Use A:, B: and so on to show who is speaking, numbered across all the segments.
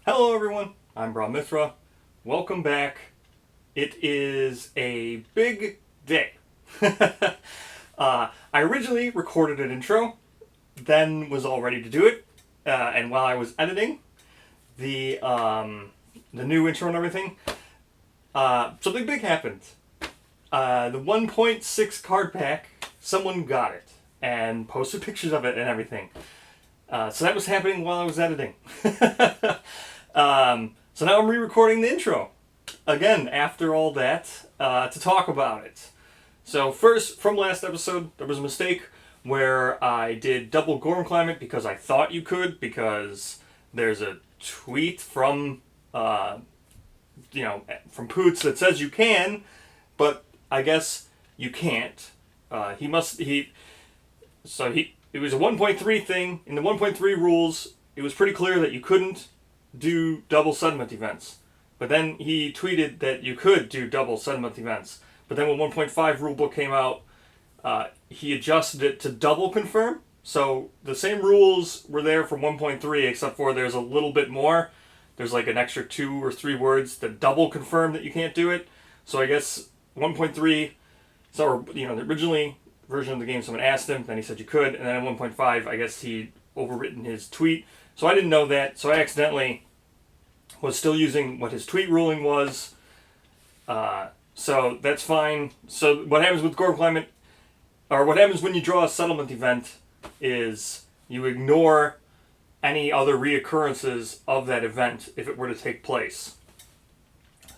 A: Hello everyone, I'm Mithra. Welcome back. It is a big day. I originally recorded an intro, then was all ready to do it, and while I was editing the new intro and everything, something big happened. The 1.6 card pack, someone got it and posted pictures of it and everything. So that was happening while I was editing. So now I'm re-recording the intro again after all that to talk about it. So first, from last episode, there was a mistake where I did double Gorm Climate because I thought you could, because there's a tweet from from Poots that says you can, but I guess you can't. It was a 1.3 thing. In the 1.3 rules, it was pretty clear that you couldn't do double sediment events. But then he tweeted that you could do double sediment events. But then when 1.5 rulebook came out, he adjusted it to double confirm. So the same rules were there for 1.3, except for there's a little bit more. There's like an extra 2 or 3 words that double confirm that you can't do it. So I guess 1.3, the originally version of the game, someone asked him, then he said you could, and then at 1.5, I guess he overwritten his tweet. So I didn't know that, so I accidentally was still using what his tweet ruling was. So that's fine. So what happens with Gorm Climate, or what happens when you draw a settlement event, is you ignore any other reoccurrences of that event if it were to take place.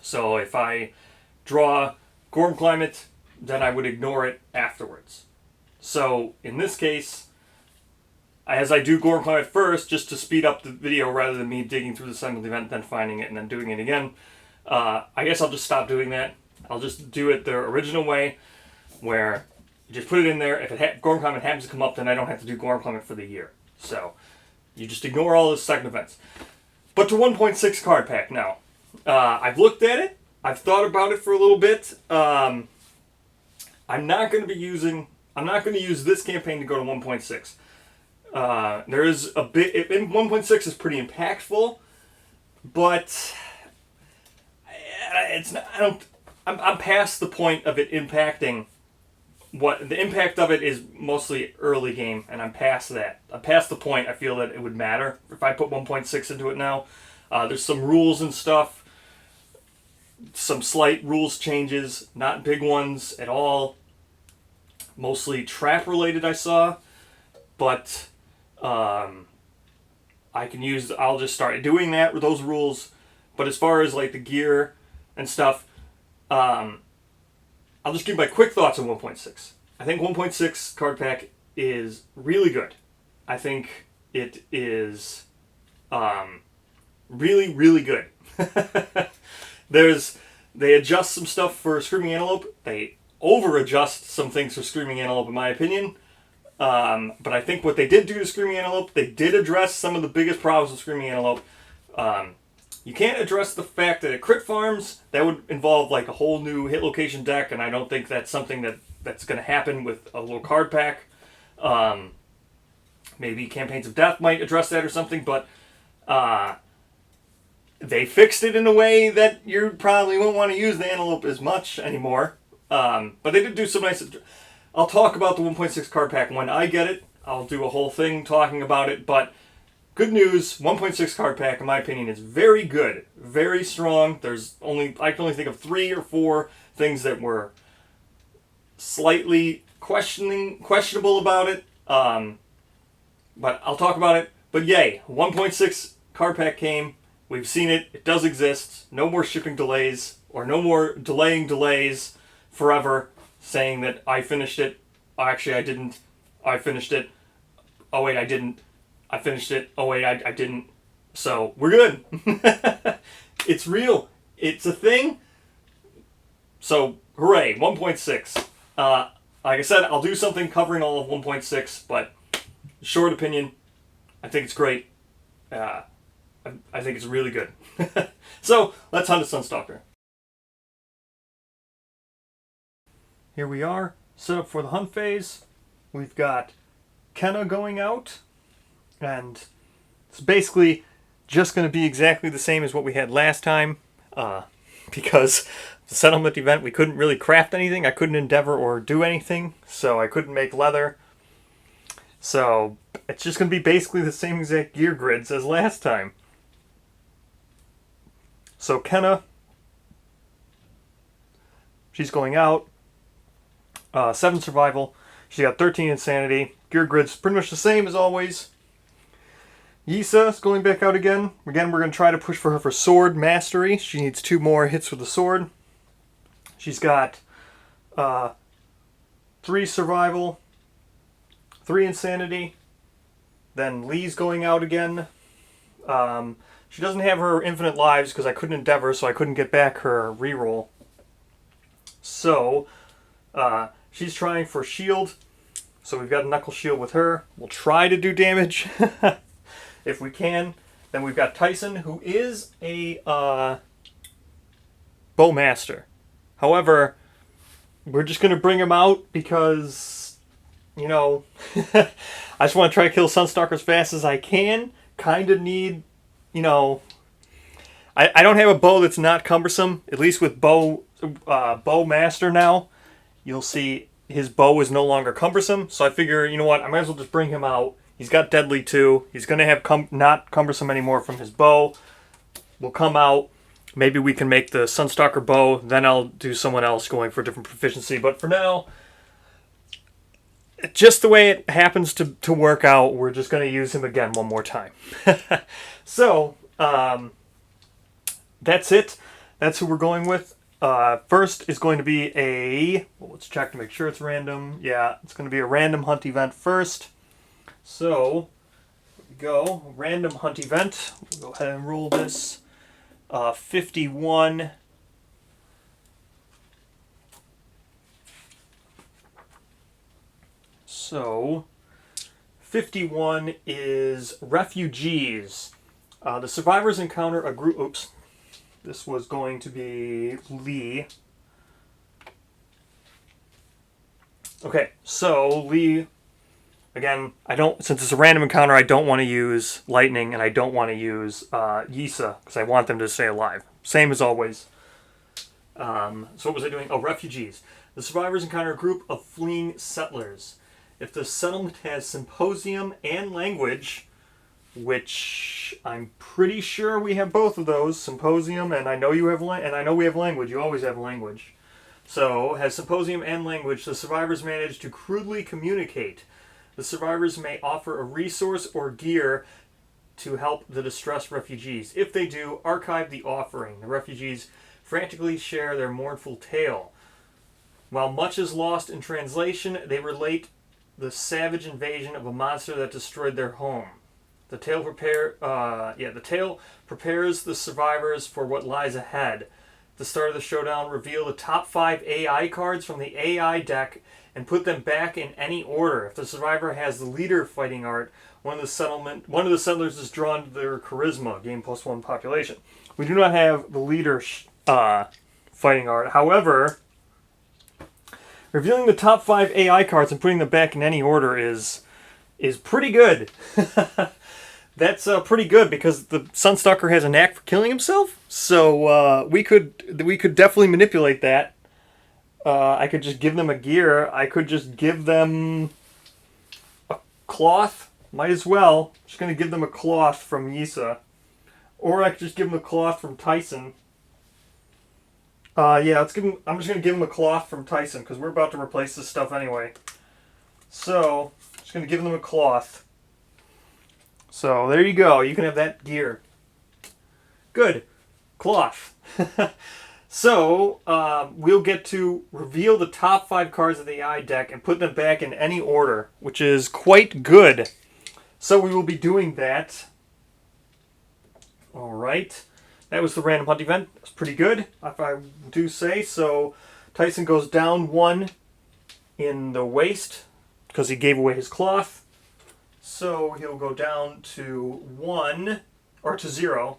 A: So if I draw Gorm Climate, then I would ignore it afterwards. So in this case, as I do Gorm Climate first, just to speed up the video rather than me digging through the settlement event, then finding it, and then doing it again, I guess I'll just stop doing that. I'll just do it the original way, where you just put it in there. If Gorm Climate happens to come up, then I don't have to do Gorm Climate for the year. So you just ignore all those second events. But to 1.6 card pack now. I've looked at it. I've thought about it for a little bit. I'm not going to use this campaign to go to 1.6. There is a bit, 1.6 is pretty impactful, but I'm past the point of it impacting. What the impact of it is mostly early game, and I'm past that. I'm past the point I feel that it would matter if I put 1.6 into it now. There's some rules and stuff, some slight rules changes, not big ones at all. Mostly trap related, I saw, but I'll just start doing that with those rules. But as far as like the gear and stuff, I'll just give my quick thoughts on 1.6. I think 1.6 card pack is really good. I think it is really, really good. They adjust some stuff for Screaming Antelope. They over-adjust some things for Screaming Antelope, in my opinion. But I think what they did do to Screaming Antelope, they did address some of the biggest problems with Screaming Antelope. You can't address the fact that it crit farms. That would involve like a whole new hit location deck, and I don't think that's something that's going to happen with a little card pack. Maybe Campaigns of Death might address that or something, but they fixed it in a way that you probably won't want to use the Antelope as much anymore. But they did do some nice... I'll talk about the 1.6 card pack when I get it. I'll do a whole thing talking about it, but good news, 1.6 card pack, in my opinion, is very good. Very strong. I can only think of 3 or 4 things that were slightly questionable about it. But I'll talk about it. But yay, 1.6 card pack came. We've seen it. It does exist. No more shipping delays, or no more delaying delays forever, saying that I finished it. Actually, I didn't. I finished it. Oh, wait, I didn't. I finished it. Oh, wait, I didn't. So, we're good. It's real. It's a thing. So, hooray, 1.6. Like I said, I'll do something covering all of 1.6, but short opinion, I think it's great. I think it's really good. So, let's hunt a Sunstalker. Here we are, set up for the hunt phase. We've got Kenna going out, and it's basically just going to be exactly the same as what we had last time, because the settlement event, we couldn't really craft anything. I couldn't endeavor or do anything, so I couldn't make leather. So it's just going to be basically the same exact gear grids as last time. So Kenna, she's going out. 7 survival. She got 13 insanity. Gear grid's pretty much the same as always. Yisa is going back out again. Again, we're going to try to push for her for sword mastery. She needs 2 more hits with the sword. She's got 3 survival, 3 insanity. Then Lee's going out again. She doesn't have her infinite lives because I couldn't endeavor, so I couldn't get back her reroll. So, she's trying for shield. So we've got a knuckle shield with her. We'll try to do damage if we can. Then we've got Tyson, who is a bowmaster. However, we're just going to bring him out because, you know, I just want to try to kill Sunstalker as fast as I can. Kind of need, you know, I don't have a bow that's not cumbersome. At least with Bowmaster now, you'll see his bow is no longer cumbersome. So I figure, you know what, I might as well just bring him out. He's got deadly too. He's going to have not cumbersome anymore from his bow. We'll come out. Maybe we can make the Sunstalker bow. Then I'll do someone else going for a different proficiency. But for now, just the way it happens to work out, we're just going to use him again one more time. So, that's it. That's who we're going with. First is going to be well, let's check to make sure it's random. Yeah, it's going to be a random hunt event first. So, here we go. Random hunt event. We'll go ahead and roll this. 51. So, 51 is refugees. The survivors encounter a group... Oops. This was going to be Lee. Okay, so Lee... Again, since it's a random encounter, I don't want to use Lightning, and I don't want to use Yisa, because I want them to stay alive. Same as always. So what was I doing? Oh, refugees. The survivors encounter a group of fleeing settlers. If the settlement has symposium and language, which I'm pretty sure we have both of those, symposium, and I know you have, and I know we have language. You always have language. So, has symposium and language. The survivors manage to crudely communicate. The survivors may offer a resource or gear to help the distressed refugees. If they do, archive the offering. The refugees frantically share their mournful tale. While much is lost in translation, they relate the savage invasion of a monster that destroyed their home. The tale prepares the survivors for what lies ahead. At the start of the showdown, reveal the top 5 AI cards from the AI deck and put them back in any order. If the survivor has the leader fighting art, one of the settlers is drawn to their charisma, gain +1 population. We do not have the leader fighting art. However, revealing the top 5 AI cards and putting them back in any order is pretty good. That's pretty good because the Sunstalker has a knack for killing himself. So we could definitely manipulate that. I could just give them a gear. I could just give them a cloth. Might as well. Just going to give them a cloth from Yisa. Or I could just give them a cloth from Tyson. Yeah, I'm just going to give them a cloth from Tyson because we're about to replace this stuff anyway. So, just going to give them a cloth. So, there you go. You can have that gear. Good. Cloth. So, we'll get to reveal the top 5 cards of the AI deck and put them back in any order, which is quite good. So, we will be doing that. Alright. That was the random hunt event. That's pretty good, if I do say. So, Tyson goes down 1 in the waist because he gave away his cloth. So, he'll go down to 1, or to 0.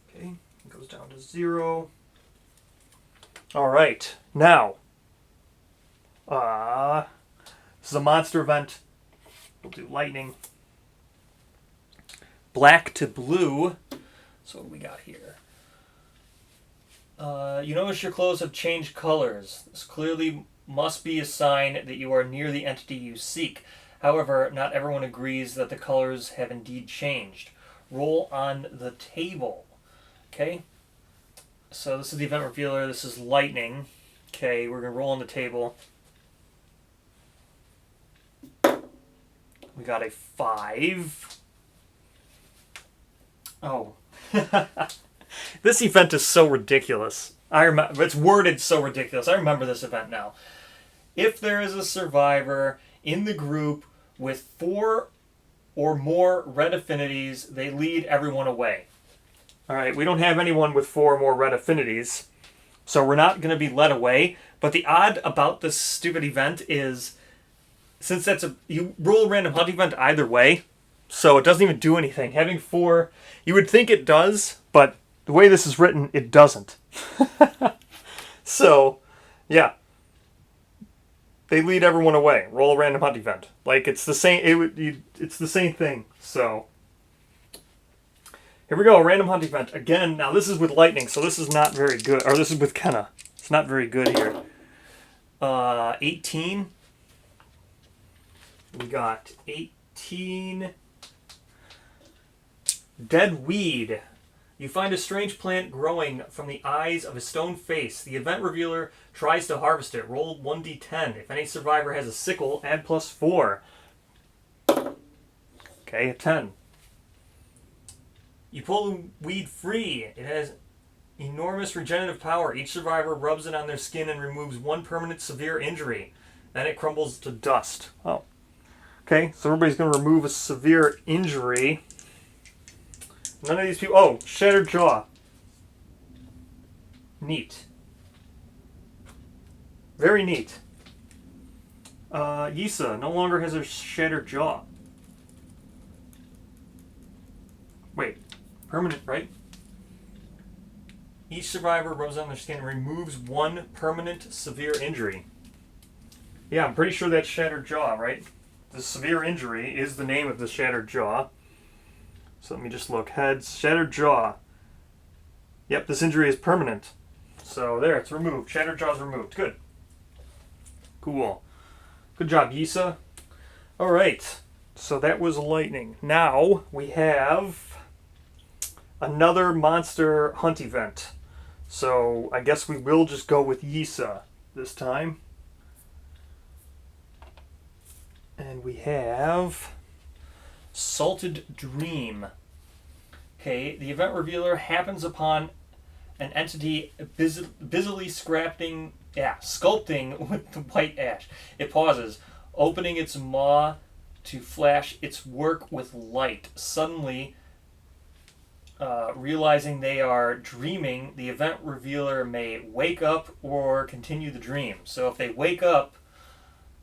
A: Okay, it goes down to 0. Alright, now, This is a monster event. We'll do lightning. Black to blue. So what do we got here? You notice your clothes have changed colors. This clearly must be a sign that you are near the entity you seek. However, not everyone agrees that the colors have indeed changed. Roll on the table. Okay? So this is the event revealer. This is lightning. Okay, we're going to roll on the table. We got a 5. Oh. This event is so ridiculous. I remember, it's worded so ridiculous. I remember this event now. If there is a survivor in the group with 4 or more red affinities, they lead everyone away. Alright, we don't have anyone with 4 or more red affinities, so we're not going to be led away. But the odd about this stupid event is, since you roll a random hunt event either way, so it doesn't even do anything. Having 4, you would think it does, but the way this is written, it doesn't. So, yeah. They lead everyone away. Roll a random hunt event. Like, it's the same. It's the same thing. So, here we go. A random hunt event again. Now this is with lightning, so this is not very good. Or this is with Kenna. It's not very good here. 18. We got 18. Dead weed. You find a strange plant growing from the eyes of a stone face. The event revealer tries to harvest it. Roll 1d10. If any survivor has a sickle, add +4. Okay, a 10. You pull the weed free. It has enormous regenerative power. Each survivor rubs it on their skin and removes 1 permanent severe injury. Then it crumbles to dust. Oh. Okay, so everybody's going to remove a severe injury. None of these people... Oh, shattered jaw. Neat. Very neat. Yisa no longer has a shattered jaw. Wait. Permanent, right? Each survivor rubs on their skin and removes 1 permanent severe injury. Yeah, I'm pretty sure that's shattered jaw, right? The severe injury is the name of the shattered jaw. So let me just look. Heads, shattered jaw. Yep, this injury is permanent. So there, it's removed. Shattered jaw's removed. Good. Cool. Good job, Yisa. Alright, so that was lightning. Now we have another monster hunt event. So I guess we will just go with Yisa this time. And we have Salted Dream. Okay, the event revealer happens upon an entity busily sculpting with the white ash. It pauses, opening its maw to flash its work with light. Suddenly, realizing they are dreaming, the event revealer may wake up or continue the dream. So if they wake up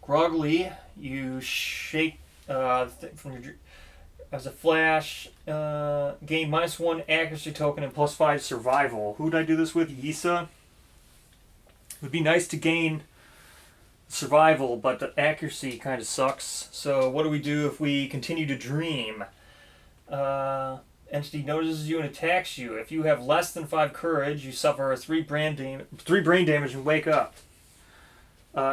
A: groggily, you shake from your as a flash, gain -1 accuracy token and +5 survival. Who did I do this with? Yisa. It would be nice to gain survival, but the accuracy kind of sucks. So what do we do if we continue to dream? Entity notices you and attacks you. If you have less than 5 courage, you suffer 3 brain damage and wake up.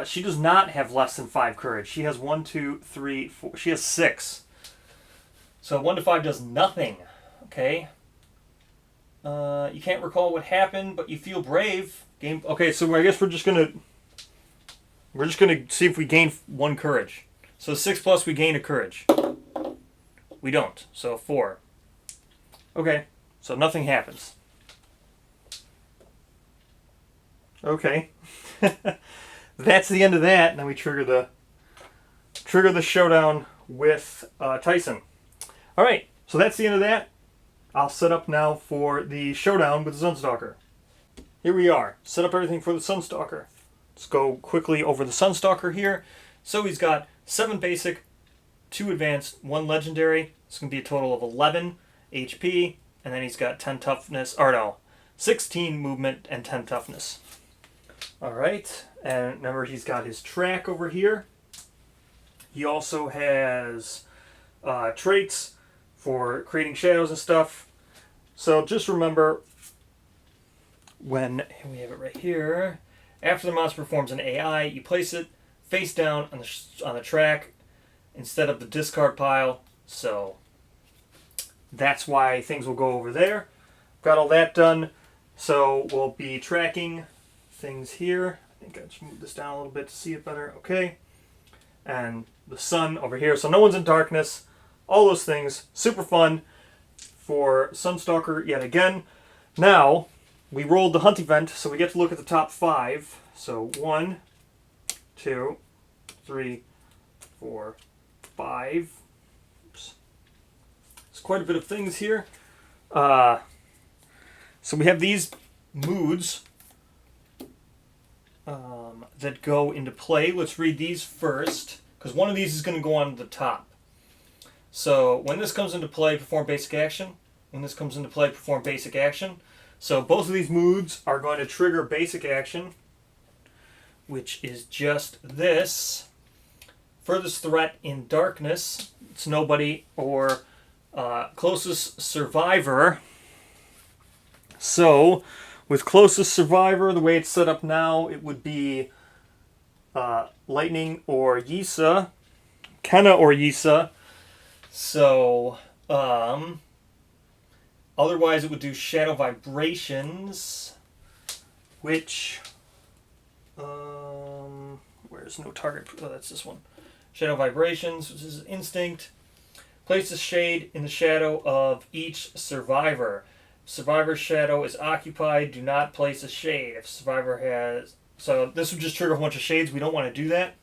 A: She does not have less than 5 courage. She has 1, 2, 3, 4. She has 6. So 1 to 5 does nothing. Okay. You can't recall what happened, but you feel brave. Okay, so I guess we're just gonna see if we gain 1 courage. So 6+ we gain a courage. We don't. So 4. Okay. So nothing happens. Okay. That's the end of that. Now we trigger the showdown with Tyson. All right. So that's the end of that. I'll set up now for the showdown with the Sunstalker. Here we are. Set up everything for the Sunstalker. Let's go quickly over the Sunstalker here. So he's got 7 basic, 2 advanced, 1 legendary. It's going to be a total of 11 HP. And then he's got 10 toughness, or no, 16 movement and 10 toughness. All right. And remember, he's got his track over here. He also has traits for creating shadows and stuff. So just remember, when we have it right here, after the monster performs an AI, you place it face down on the track instead of the discard pile. So that's why things will go over there. Got all that done. So we'll be tracking things here. I think I just moved this down a little bit to see it better. Okay. And the sun over here. So no one's in darkness. All those things. Super fun for Sunstalker yet again. Now, we rolled the hunt event, so we get to look at the top 5. So 1, 2, 3, 4, 5. Oops. There's quite a bit of things here. So we have these moods that go into play. Let's read these first, because one of these is going to go on the top. So when this comes into play, perform basic action. When this comes into play, perform basic action. So both of these moods are going to trigger basic action, which is just this. Furthest threat in darkness. It's nobody, or closest survivor. So with closest survivor, the way it's set up now, it would be Lightning or Yisa. Kenna or Yisa. So, otherwise it would do Shadow Vibrations, which, where's no target? Oh, that's this one. Shadow Vibrations, which is Instinct. Place a shade in the shadow of each survivor. If survivor's shadow is occupied, do not place a shade. If survivor has... So this would just trigger a bunch of shades. We don't want to do that.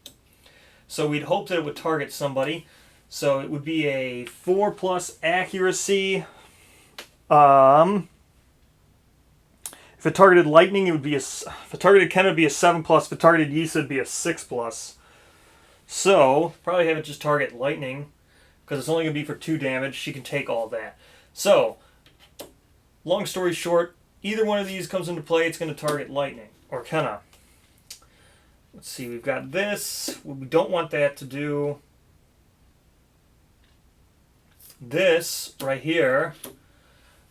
A: So we'd hope that it would target somebody. So it would be a 4+ accuracy. If it targeted Lightning, it would be if it targeted Ken, it would be a 7+. If it targeted Yisa, it would be a 6+. So probably have it just target Lightning, because it's only going to be for 2 damage. She can take all that. So, long story short, either one of these comes into play, it's going to target Lightning, or Kenna. Let's see, we've got this. We don't want that to do. This, right here,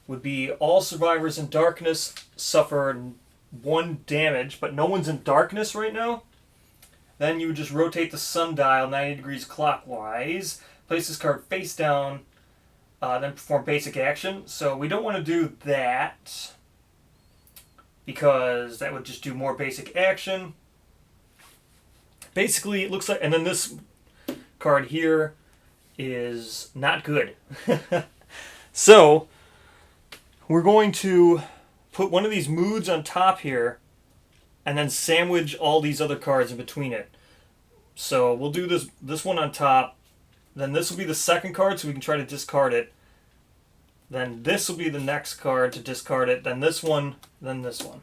A: would be all survivors in darkness suffer 1 damage, but no one's in darkness right now. Then you would just rotate the sundial 90 degrees clockwise, place this card face down, then perform basic action. So we don't want to do that, because that would just do more basic action. Basically, it looks like, and then this card here is not good. So we're going to put one of these moods on top here and then sandwich all these other cards in between it. So we'll do this one on top, then this will be the second card, so we can try to discard it. Then this will be the next card to discard it, then this one, then this one.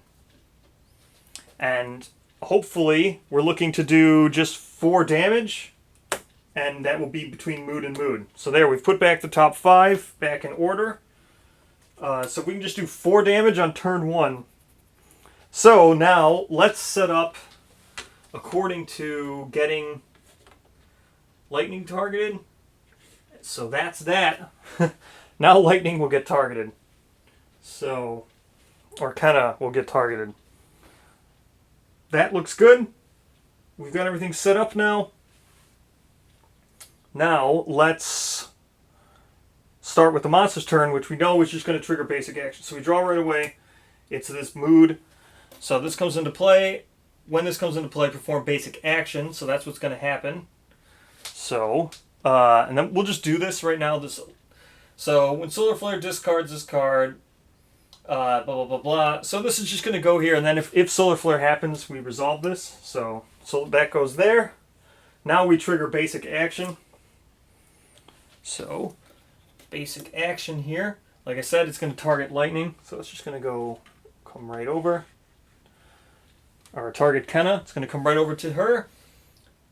A: And hopefully we're looking to do just 4 damage, and that will be between mood and mood. So there, we've put back the top 5 back in order. So we can just do 4 damage on turn 1. So now let's set up according to getting Lightning targeted. So that's that. Now Lightning will get targeted. So, or Kenna will get targeted. That looks good. We've got everything set up now. Now let's start with the monster's turn, which we know is just going to trigger basic action. So we draw right away. It's this mood. So this comes into play. When this comes into play, perform basic action. So that's what's going to happen. So, and then we'll just do this right now. So when Solar Flare discards this card, blah, blah, blah, blah. So this is just going to go here. And then if Solar Flare happens, we resolve this. So that goes there. Now we trigger basic action. So basic action here. Like I said, it's going to target Lightning. So it's just going to come right over. Or target Kenna. It's going to come right over to her.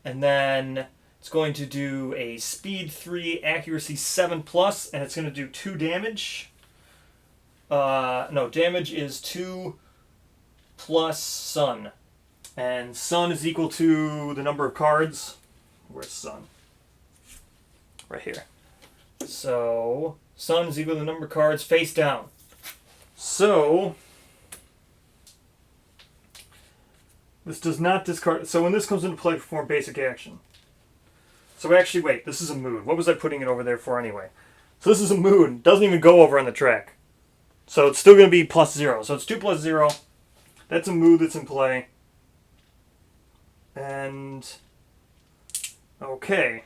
A: And then it's going to do a speed 3, accuracy 7+, and it's going to do 2 damage. No, damage is 2 plus sun. And sun is equal to the number of cards. Where's sun? right here. So sun is equal to the number of cards face down. So this does not discard. So when this comes into play, perform basic action. So actually, wait, this is a mood. What was I putting it over there for anyway? So this is a mood. Doesn't even go over on the track. So it's still going to be +0. So it's 2 + 0. That's a mood that's in play. And okay.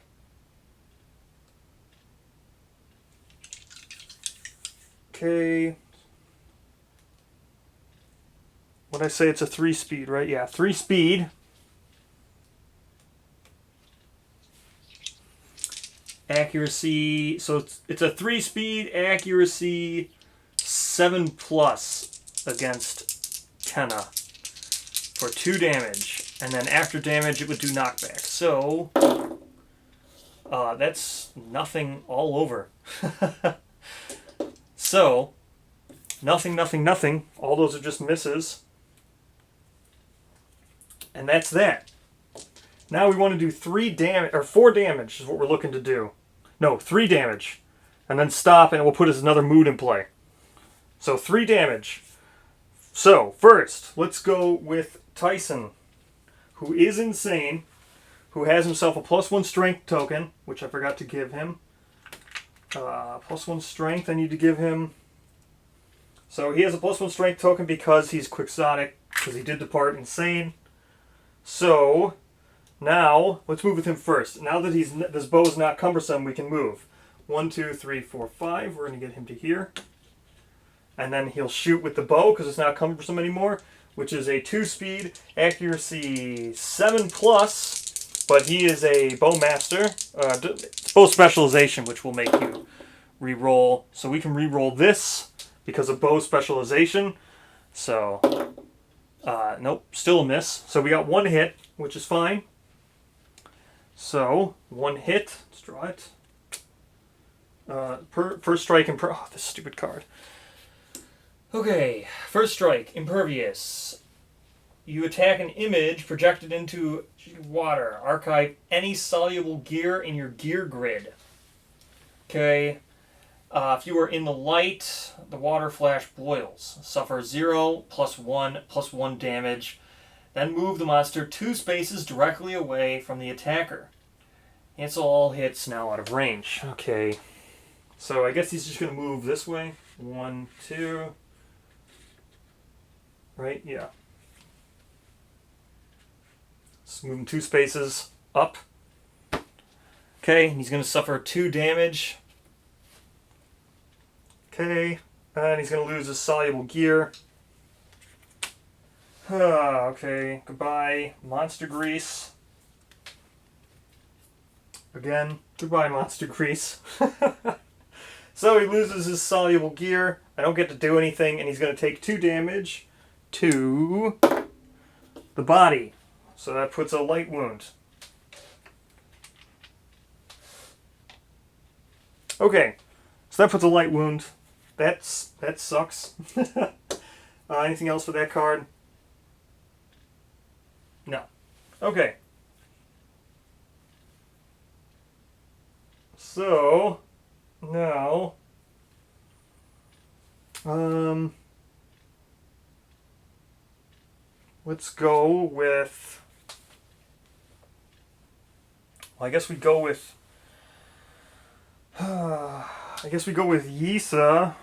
A: Okay. What'd I say? It's a 3-speed, right? Yeah, 3-speed. Accuracy. So it's a 3-speed accuracy 7+ against Kenna for 2 damage. And then after damage, it would do knockback. So that's nothing all over. So nothing, nothing, nothing. All those are just misses. And that's that. Now we want to do 3 damage, or 4 damage is what we're looking to do. No, 3 damage. And then stop, and it will put us another mood in play. So 3 damage. So, first, let's go with Tyson, who is insane, who has himself a +1 strength token, which I forgot to give him. +1 strength I need to give him. So he has a +1 strength token because he's quixotic, because he did depart insane. So now let's move with him first. Now that this bow is not cumbersome, we can move. 1, 2, 3, 4, 5. We're going to get him to here. And then he'll shoot with the bow because it's not cumbersome anymore, which is a 2-speed, accuracy 7+, but he is a bow master. It's bow specialization, which will make you re-roll. So we can re-roll this because of bow specialization. So nope, still a miss. So we got 1 hit, which is fine. So 1 hit. Let's draw it. First strike and oh, this stupid card. Okay, first strike, impervious. You attack an image projected into water. Archive any soluble gear in your gear grid. Okay. If you are in the light, the water flash boils. Suffer 0 + 1 damage. Then move the monster 2 spaces directly away from the attacker. Cancel all hits now out of range. Okay. So I guess he's just going to move this way. 1, 2. Right? Yeah. Just move him 2 spaces up. Okay, he's going to suffer 2 damage. Okay, and he's going to lose his soluble gear. Okay, goodbye, monster grease. Again, goodbye, monster grease. So he loses his soluble gear. I don't get to do anything, and he's going to take 2 damage to the body. So that puts a light wound. Okay, so that puts a light wound. That sucks. Anything else for that card? No. Okay. So now, let's go with. Well, I guess we go with. I guess we go with Yisa.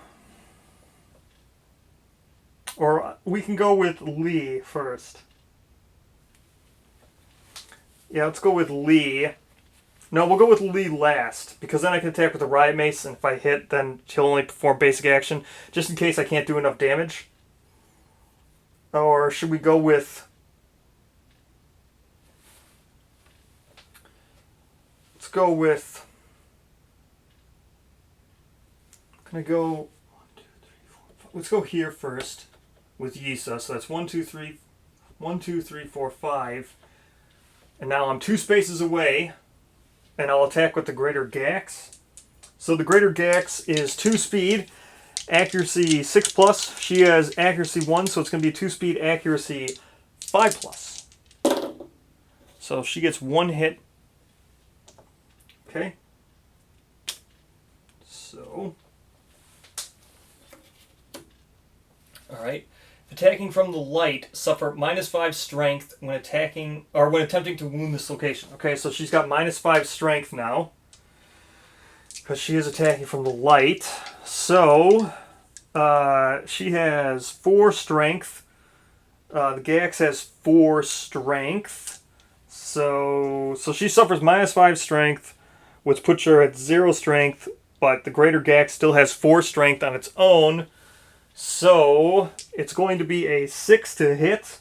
A: Or we can go with Lee first. Yeah, let's go with Lee. No, we'll go with Lee last, because then I can attack with the Riot Mace, and if I hit, then he'll only perform basic action, just in case I can't do enough damage. Or should we go with... Let's go with... Can I go... 1, 2, 3, 4, 5. Let's go here first with Yisa. So that's 1, 2, 3, 1, 2, 3, 4, 5. And now I'm 2 spaces away, and I'll attack with the Greater Gax. So the Greater Gax is 2 speed, accuracy 6+. She has accuracy 1, so it's going to be 2 speed, accuracy 5+. So she gets 1 hit. Okay. So, alright. Attacking from the light, suffer -5 strength when attacking, or when attempting to wound this location. Okay, so she's got -5 strength now, because she is attacking from the light. So, she has 4 strength. The Gax has 4 strength. So she suffers -5 strength, which puts her at 0 strength, but the Greater Gax still has 4 strength on its own. So it's going to be a 6 to hit.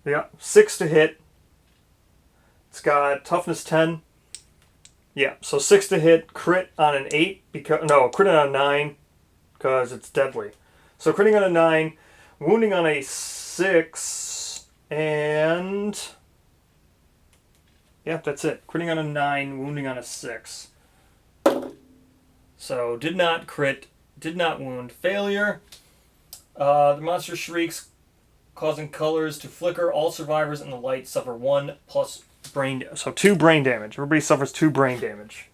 A: Yeah, 6 to hit. It's got toughness 10. Yeah, so 6 to hit, crit on an 8, crit on a 9, because it's deadly. So critting on a 9, wounding on a 6, and yeah, that's it. Critting on a 9, wounding on a 6. So did not crit, did not wound. Failure. The monster shrieks, causing colors to flicker. All survivors in the light suffer 1 plus brain damage. So 2 brain damage. Everybody suffers 2 brain damage.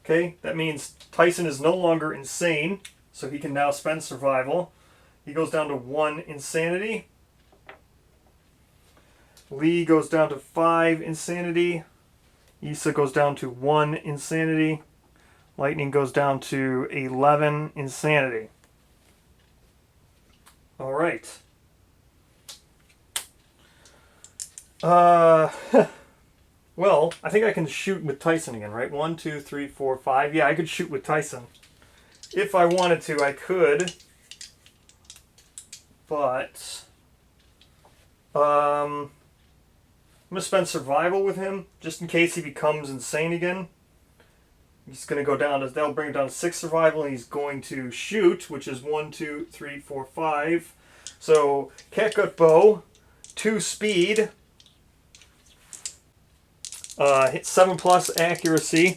A: Okay, that means Tyson is no longer insane, so he can now spend survival. He goes down to 1 insanity. Lee goes down to 5 insanity. Issa goes down to 1 insanity. Lightning goes down to 11 insanity. All right. Well, I think I can shoot with Tyson again, right? 1, 2, 3, 4, 5. Yeah, I could shoot with Tyson. If I wanted to, I could. But I'm going to spend survival with him, just in case he becomes insane again. He's going to go down to, that'll bring it down to 6 survival, and he's going to shoot, which is 1, 2, 3, 4, 5. So, catgut bow, 2 speed, hit 7 plus accuracy.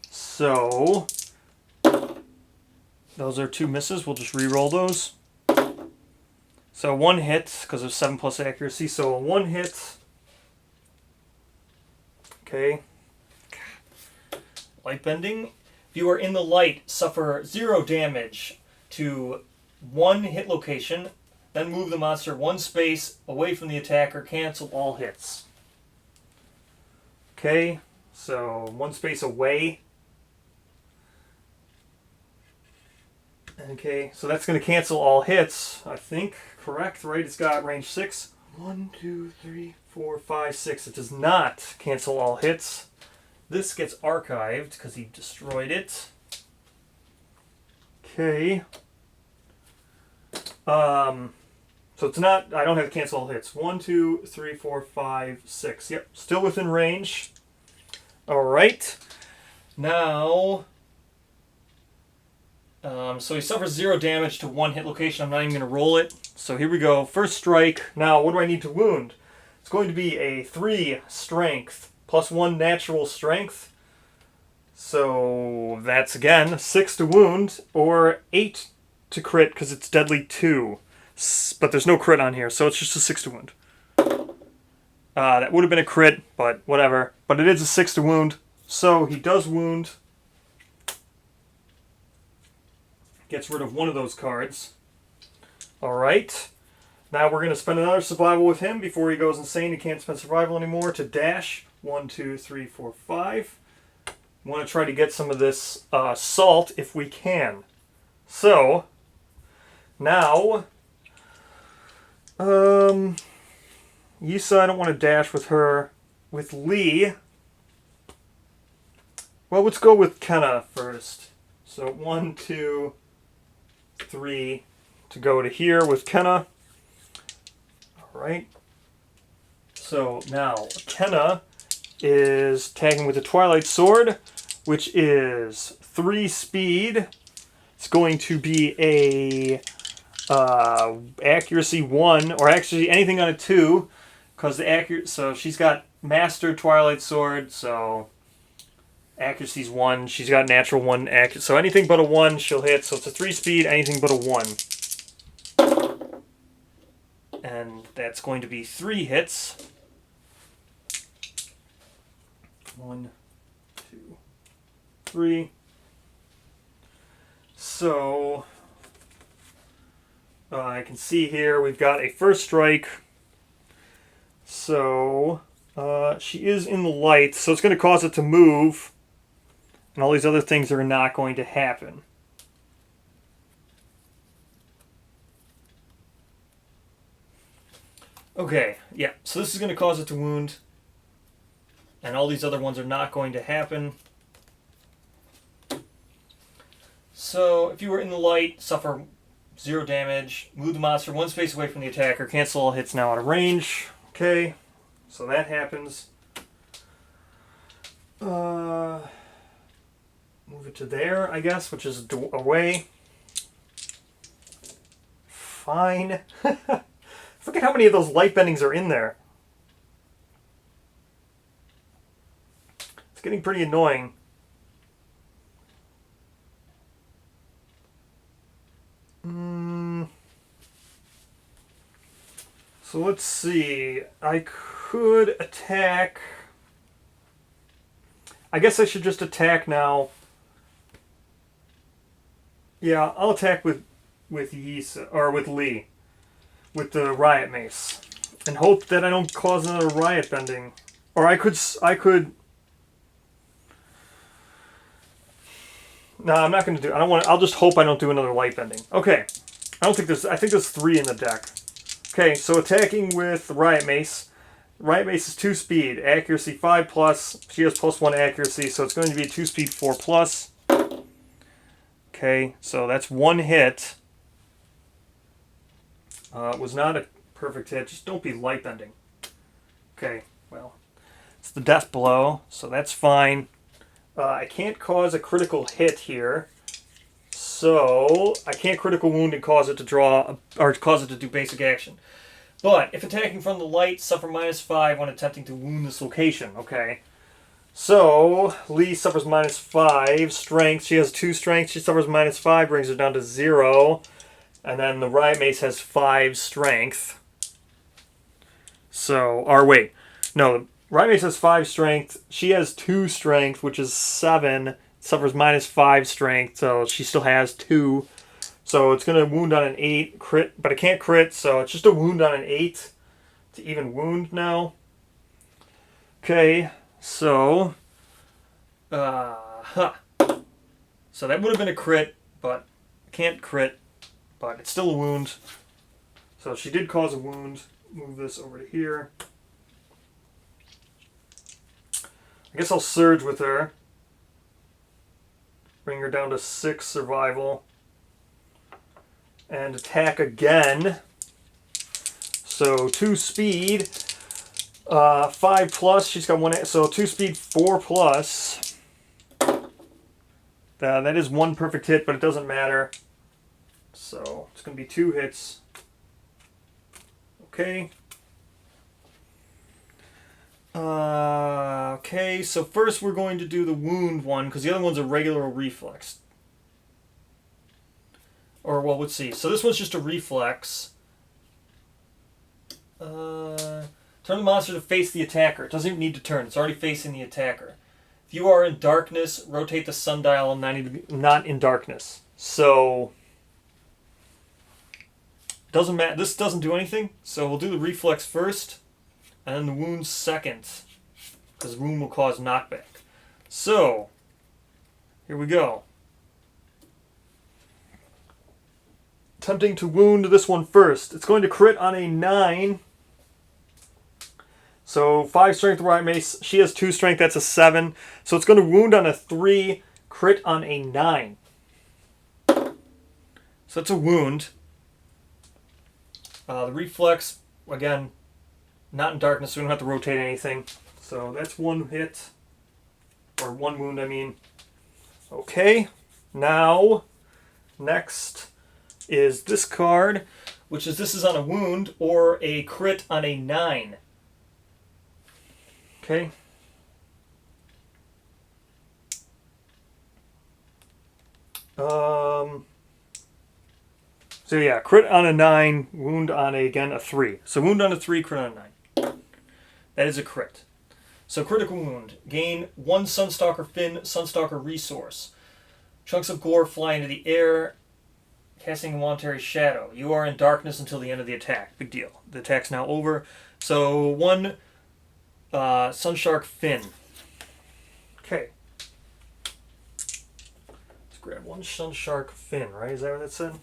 A: So, those are 2 misses. We'll just re-roll those. So 1 hit, because of 7 plus accuracy. So 1 hit. Okay. Light bending. If you are in the light, suffer 0 damage to 1 hit location. Then move the monster 1 space away from the attacker. Cancel all hits. Okay. So 1 space away. Okay. So that's going to cancel all hits, I think. Correct, right? It's got range 6. 1, 2, 3, 4, 5, 6. It does not cancel all hits. This gets archived because he destroyed it. Okay. So it's not, I don't have to cancel all hits. 1, 2, 3, 4, 5, 6. Yep, still within range. Alright. Now, so he suffers 0 damage to 1 hit location. I'm not even going to roll it. So here we go. First strike. Now, what do I need to wound? It's going to be a 3 strength plus 1 natural strength. So that's, again, 6 to wound or 8 to crit because it's deadly 2. But there's no crit on here, so it's just a 6 to wound. That would have been a crit, but whatever. But it is a 6 to wound. So he does wound. Gets rid of 1 of those cards. Alright. Now we're going to spend another survival with him before he goes insane. He can't spend survival anymore to dash. 1, 2, 3, 4, 5. We want to try to get some of this salt if we can. So, now, Yisa, I don't want to dash with her. With Lee, well, let's go with Kenna first. So 1, 2, 3 to go to here with Kenna. Alright. So now Kenna is tagging with the Twilight Sword, which is 3 speed. It's going to be a accuracy 1, or actually anything on a 2, because the so she's got Master Twilight Sword, so accuracy's 1. She's got natural 1 accuracy, so anything but a 1 she'll hit. So it's a 3 speed, anything but a 1. And that's going to be 3 hits. 1, 2, 3. So I can see here we've got a first strike. So she is in the light, so it's going to cause it to move. And all these other things are not going to happen. Okay, yeah, so this is going to cause it to wound. And all these other ones are not going to happen. So, if you were in the light, suffer 0 damage, move the monster 1 space away from the attacker, cancel all hits now out of range. Okay, so that happens. Move it to there, I guess, which is away. Fine. Look at how many of those light bendings are in there. It's getting pretty annoying. So let's see. I could attack. I guess I should just attack now. Yeah, I'll attack with Yisa, or with Lee, with the Riot Mace, and hope that I don't cause another Riot Bending. Or I could. No, I'm not going to do. I don't want. I'll just hope I don't do another Light Bending. Okay, I think there's 3 in the deck. Okay, so attacking with Riot Mace. Riot Mace is 2 speed, accuracy 5+. She has +1 accuracy, so it's going to be a 2 speed 4+. Okay, so that's 1 hit. It was not a perfect hit. Just don't be light bending. Okay, well, it's the death blow, so that's fine. I can't cause a critical hit here. So I can't critical wound and cause it to draw, or cause it to do basic action. But if attacking from the light, suffer -5 when attempting to wound this location. Okay. So Lee suffers -5 strength. She has 2 strength. She suffers -5, brings her down to 0. And then the Riot Mace has 5 strength. So, or wait, no, Riot Mace has 5 strength. She has 2 strength, which is 7. Suffers -5 strength, so she still has 2. So it's going to wound on an 8 crit, but it can't crit, so it's just a wound on an 8 to even wound now. Okay, so so that would have been a crit, but can't crit, but it's still a wound. So she did cause a wound. Move this over to here. I guess I'll surge with her. Bring her down to 6 survival. And attack again. So 2 speed. 5+. She's got 1. So 2 speed, 4+. That is 1 perfect hit, but it doesn't matter. So it's going to be 2 hits. Okay. Okay, so first we're going to do the wound one, because the other one's a regular reflex. Or, well, let's see. So this one's just a reflex. Turn the monster to face the attacker. It doesn't even need to turn. It's already facing the attacker. If you are in darkness, rotate the sundial on 90 degrees. Not in darkness. So, doesn't matter. This doesn't do anything. So we'll do the reflex first, and then the wound second, because the wound will cause knockback. So, here we go. Attempting to wound this one first. It's going to crit on a 9. So 5 strength Riot Mace. She has 2 strength. That's a 7. So it's going to wound on a 3. Crit on a 9. So that's a wound. The reflex, again, not in darkness, so we don't have to rotate anything. So that's 1 hit. Or 1 wound, I mean. Okay. Now, next is this card, which is this is on a wound or a crit on a 9. Okay. So yeah, crit on a 9, wound on again a 3. So wound on a 3, crit on a 9. That is a crit. So critical wound. Gain 1 Sunstalker Fin, Sunstalker resource. Chunks of gore fly into the air, casting a momentary shadow. You are in darkness until the end of the attack. Big deal. The attack's now over. So 1 Sunshark Fin. Okay. Let's grab 1 Sunshark Fin, right? Is that what that said?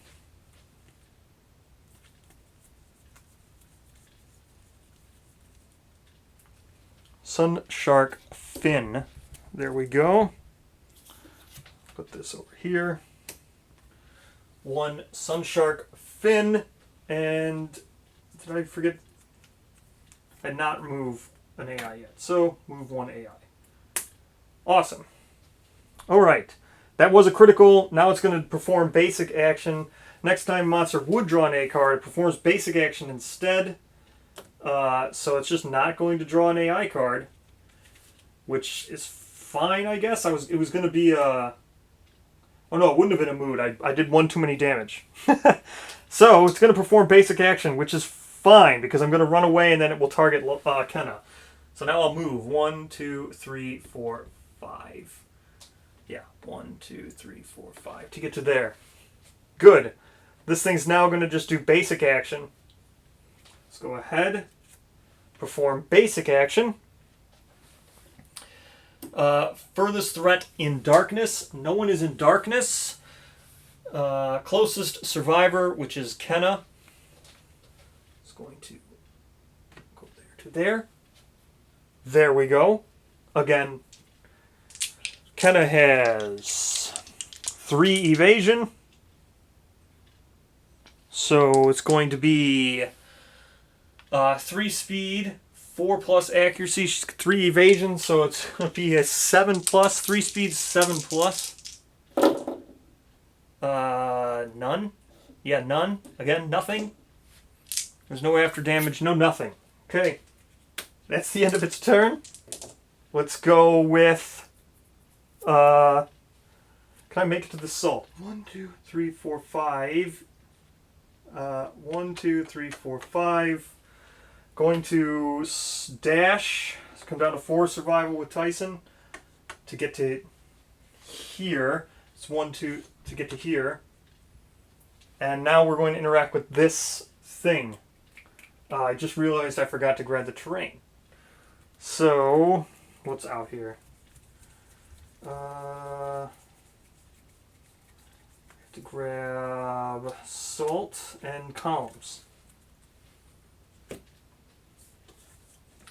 A: Sunshark Fin. There we go. Put this over here. 1 Sunshark Fin. And did I forget? I did not move an AI yet. So move 1 AI. Awesome. Alright. That was a critical. Now it's going to perform basic action. Next time monster would draw an A card, it performs basic action instead. So it's just not going to draw an AI card, which is fine, I guess. It was going to be a... Oh no, it wouldn't have been a mood. I did 1 too many damage. So it's going to perform basic action, which is fine, because I'm going to run away and then it will target Kenna. So now I'll move 1, 2, 3, 4, 5. Yeah, 1, 2, 3, 4, 5 to get to there. Good. This thing's now going to just do basic action. Let's go ahead, perform basic action. Furthest threat in darkness. No one is in darkness. Closest survivor, which is Kenna. It's going to go there to there. There we go. Again, Kenna has 3 evasion. So it's going to be 3 speed, 4+ accuracy, 3 evasion, so it's going to be a 7+, 3 speed, 7+. None. Yeah, none. Again, nothing. There's no after damage, no nothing. Okay. That's the end of its turn. Let's go with... can I make it to the salt? 1, 2, 3, 4, 5. 1, 2, 3, 4, 5. Going to dash. Let's come down to 4 survival with Tyson to get to here. It's 1, 2 to get to here. And now we're going to interact with this thing. I just realized I forgot to grab the terrain. So, what's out here? To grab salt and columns.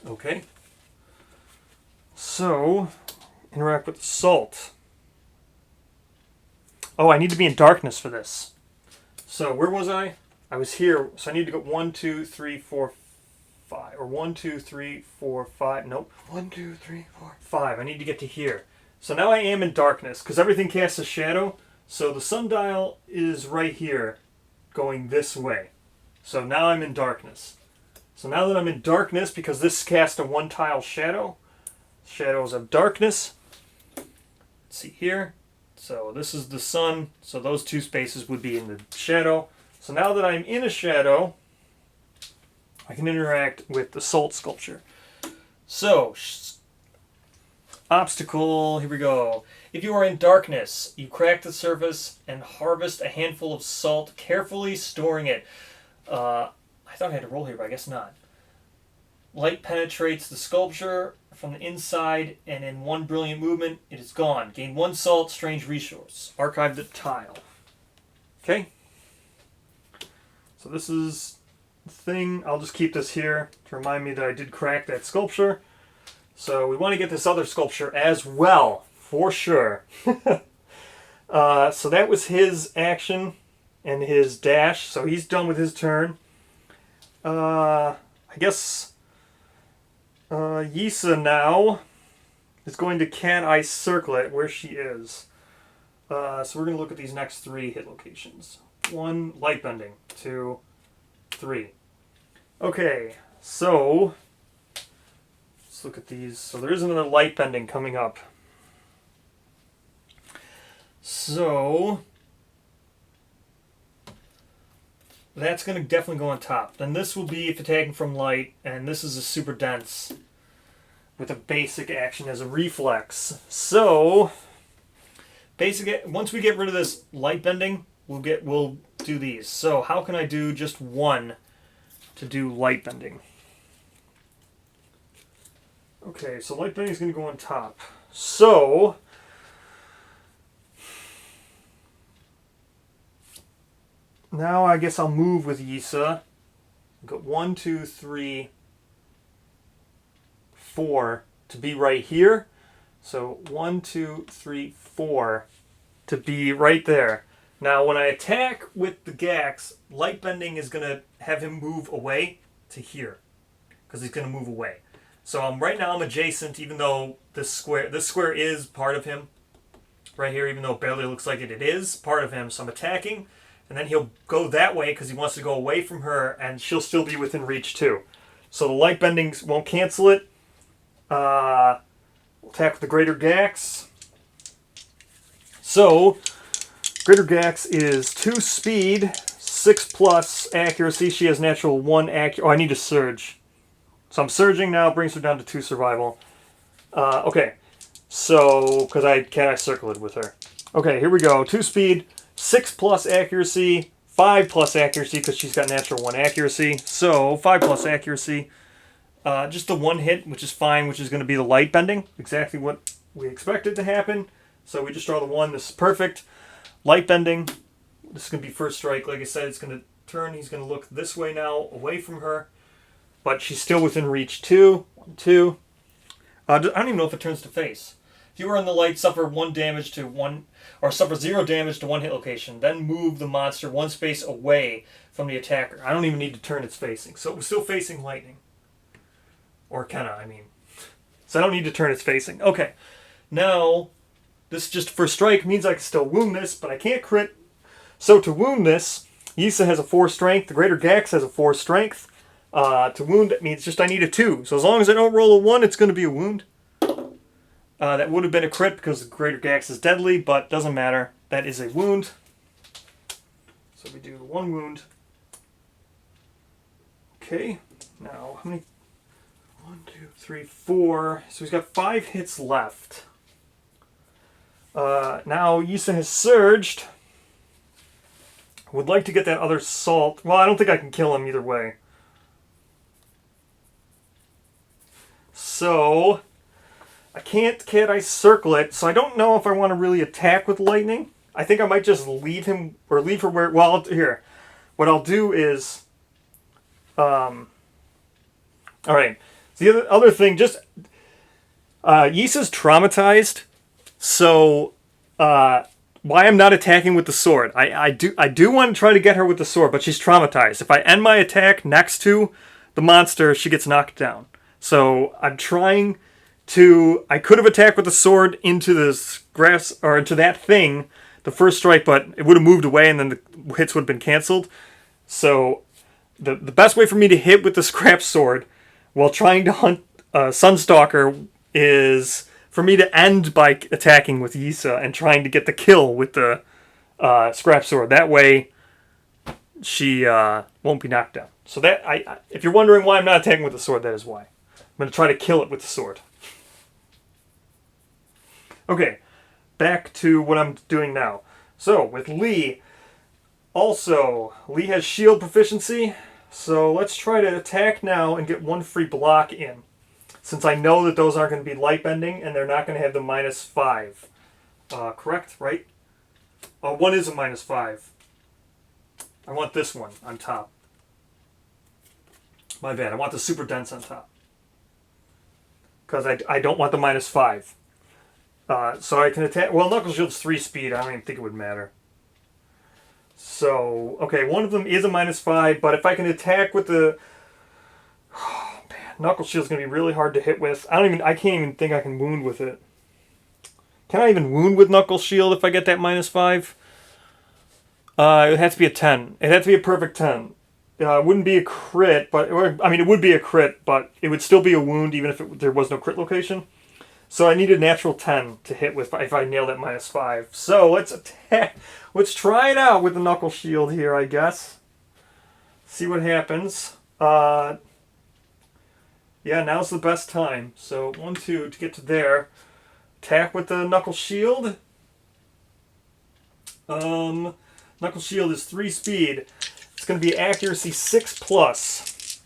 A: Okay. So, interact with salt. Oh, I need to be in darkness for this. So, where was I? I was here. So I need to go 1, 2, 3, 4, 5. Or 1, 2, 3, 4, 5. Nope. 1, 2, 3, 4, 5. I need to get to here. So now I am in darkness, because everything casts a shadow. So the sundial is right here, going this way. So now I'm in darkness. So now that I'm in darkness, because this casts a 1-tile shadow, shadows of darkness. Let's see here. So this is the sun, so those 2 spaces would be in the shadow. So now that I'm in a shadow, I can interact with the salt sculpture. So, obstacle, here we go. If you are in darkness, you crack the surface and harvest a handful of salt, carefully storing it. I thought I had to roll here, but I guess not. Light penetrates the sculpture from the inside, and in 1 brilliant movement, it is gone. Gain 1 salt, strange resource. Archive the tile. Okay. So this is the thing. I'll just keep this here to remind me that I did crack that sculpture. So we want to get this other sculpture as well, for sure. So that was his action and his dash. So he's done with his turn. I guess Yisa now is going to Cat Eye Circlet where she is. So we're going to look at these next 3 hit locations. 1, light bending. 2, 3. Okay, so let's look at these. So there is another light bending coming up. So that's going to definitely go on top. Then this will be if attacking from light, and this is a super dense with a basic action as a reflex. So basically, once we get rid of this light bending, we'll do these. So how can I do just one to do light bending? Okay, so light bending is going to go on top. So now I guess I'll move with Yisa. Got 1, 2, 3, 4 to be right here. So 1, 2, 3, 4 to be right there. Now when I attack with the Gax, light bending is going to have him move away to here, because he's going to move away. So right now I'm adjacent, even though this square is part of him. Right here, even though it barely looks like it, it is part of him. So I'm attacking, and then he'll go that way because he wants to go away from her, and she'll still be within reach too. So the light bending won't cancel it. We'll attack with the Greater Gax. So Greater Gax is 2 speed, 6+ accuracy. She has natural 1 accuracy. Oh, I need to surge. So I'm surging now, brings her down to 2 survival. Okay, so, because I circle it with her. Okay, here we go. 2 speed, 6+ accuracy, 5+ accuracy, because she's got natural 1 accuracy. So, 5+ accuracy. Just the 1 hit, which is fine, which is going to be the light bending. Exactly what we expected to happen. So we just draw the 1. This is perfect. Light bending. This is going to be first strike. Like I said, it's going to turn. He's going to look this way now, away from her. But she's still within reach. 2, 1, 2. I don't even know if it turns to face. If you were in the light, suffer 1 damage to 1, or suffer 0 damage to 1 hit location. Then move the monster 1 space away from the attacker. I don't even need to turn its facing. So it was still facing lightning. Or kinda, I mean. So I don't need to turn its facing. Okay. Now, this just for strike means I can still wound this, but I can't crit. So to wound this, Yisa has a 4 strength. The Greater Gax has a 4 strength. To wound, it means just I need a 2. So as long as I don't roll a 1, it's going to be a wound. That would have been a crit because the Greater Gax is deadly, but doesn't matter. That is a wound. So we do 1 wound. Okay. Now, how many? 1, 2, 3, 4. So he's got 5 hits left. Now Yisa has surged. Would like to get that other salt. Well, I don't think I can kill him either way. So can I circle it? So I don't know if I want to really attack with lightning. I think I might just leave him, or leave her where, well, here. What I'll do is, alright. The other thing, just, Yisa's traumatized, so, why I'm not attacking with the sword. I do want to try to get her with the sword, but she's traumatized. If I end my attack next to the monster, she gets knocked down. So I'm trying to... I could have attacked with the sword into this grass, or into that thing, the first strike, but it would have moved away and then the hits would have been canceled. So the best way for me to hit with the scrap sword while trying to hunt Sunstalker is for me to end by attacking with Yisa and trying to get the kill with the scrap sword. That way she won't be knocked down. So that if you're wondering why I'm not attacking with the sword, that is why. I'm going to try to kill it with the sword. Okay, back to what I'm doing now. So, with Lee, also, Lee has shield proficiency, so let's try to attack now and get 1 free block in. Since I know that those aren't going to be light bending, and they're not going to have the -5. Correct, right? 1 is a -5. I want this one on top. My bad, I want the super dense on top. Because I don't want the -5. So I can attack... Well, Knuckle Shield's 3 speed. I don't even think it would matter. So, okay, one of them is a -5, but if I can attack with the... Oh, man, Knuckle Shield's going to be really hard to hit with. I can't even think I can wound with it. Can I even wound with Knuckle Shield if I get that -5? It would have to be a 10. It had to be a perfect 10. It wouldn't be a crit, but it would be a crit, but it would still be a wound even if there was no crit location. So I need a natural 10 to hit with if I nail that -5. So let's attack. Let's try it out with the Knuckle Shield here, I guess. See what happens. Yeah, now's the best time. So 1, 2 to get to there. Attack with the Knuckle Shield. Knuckle Shield is 3 speed. It's going to be accuracy 6+.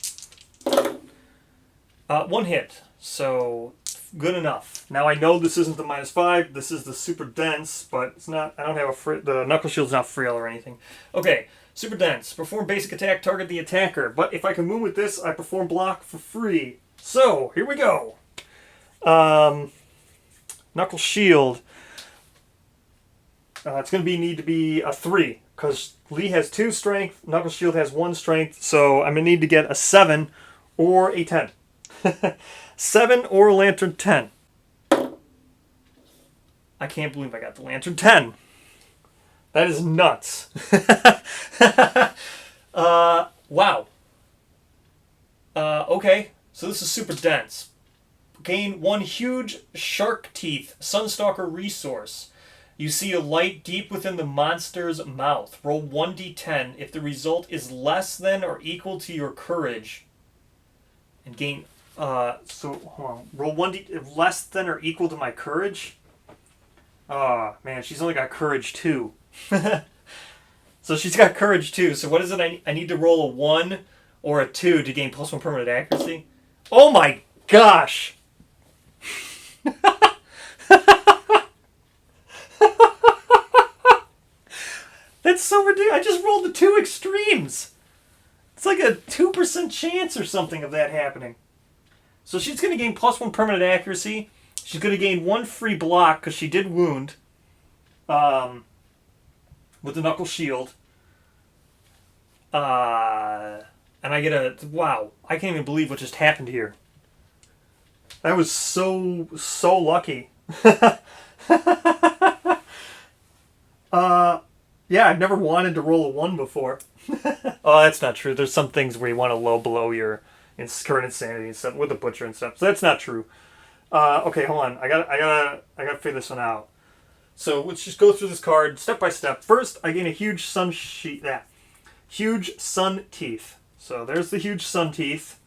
A: 1 hit. So, good enough. Now I know this isn't the -5. This is the super dense, but it's not. I don't have the Knuckle Shield's not frail or anything. Okay, super dense. Perform basic attack, target the attacker. But if I can moon with this, I perform block for free. So, here we go. Knuckle Shield. It's going to need to be a 3, because Lee has 2 strength, Knuckle Shield has 1 strength, so I'm going to need to get a 7 or a 10. 7 or a Lantern 10. I can't believe I got the Lantern 10. That is nuts. Wow. Okay, so this is super dense. Gain 1 huge shark teeth Sunstalker resource. You see a light deep within the monster's mouth. Roll 1d10 if the result is less than or equal to your courage. And gain... so, hold on. Roll 1d... less than or equal to my courage? Oh, man, she's only got courage 2. So she's got courage 2. So what is it? I need to roll a 1 or a 2 to gain +1 permanent accuracy? Oh my gosh! That's so ridiculous. I just rolled the 2 extremes. It's like a 2% chance or something of that happening. So she's going to gain +1 permanent accuracy. She's going to gain 1 free block because she did wound with the Knuckle Shield. And I get a... Wow. I can't even believe what just happened here. That was so lucky. Yeah, I've never wanted to roll a 1 before. Oh, that's not true. There's some things where you want to low below your current insanity and stuff with the butcher and stuff. So that's not true. Okay, hold on. I gotta figure this one out. So let's just go through this card step by step. First, I gain a huge huge sun teeth. So there's the huge sun teeth.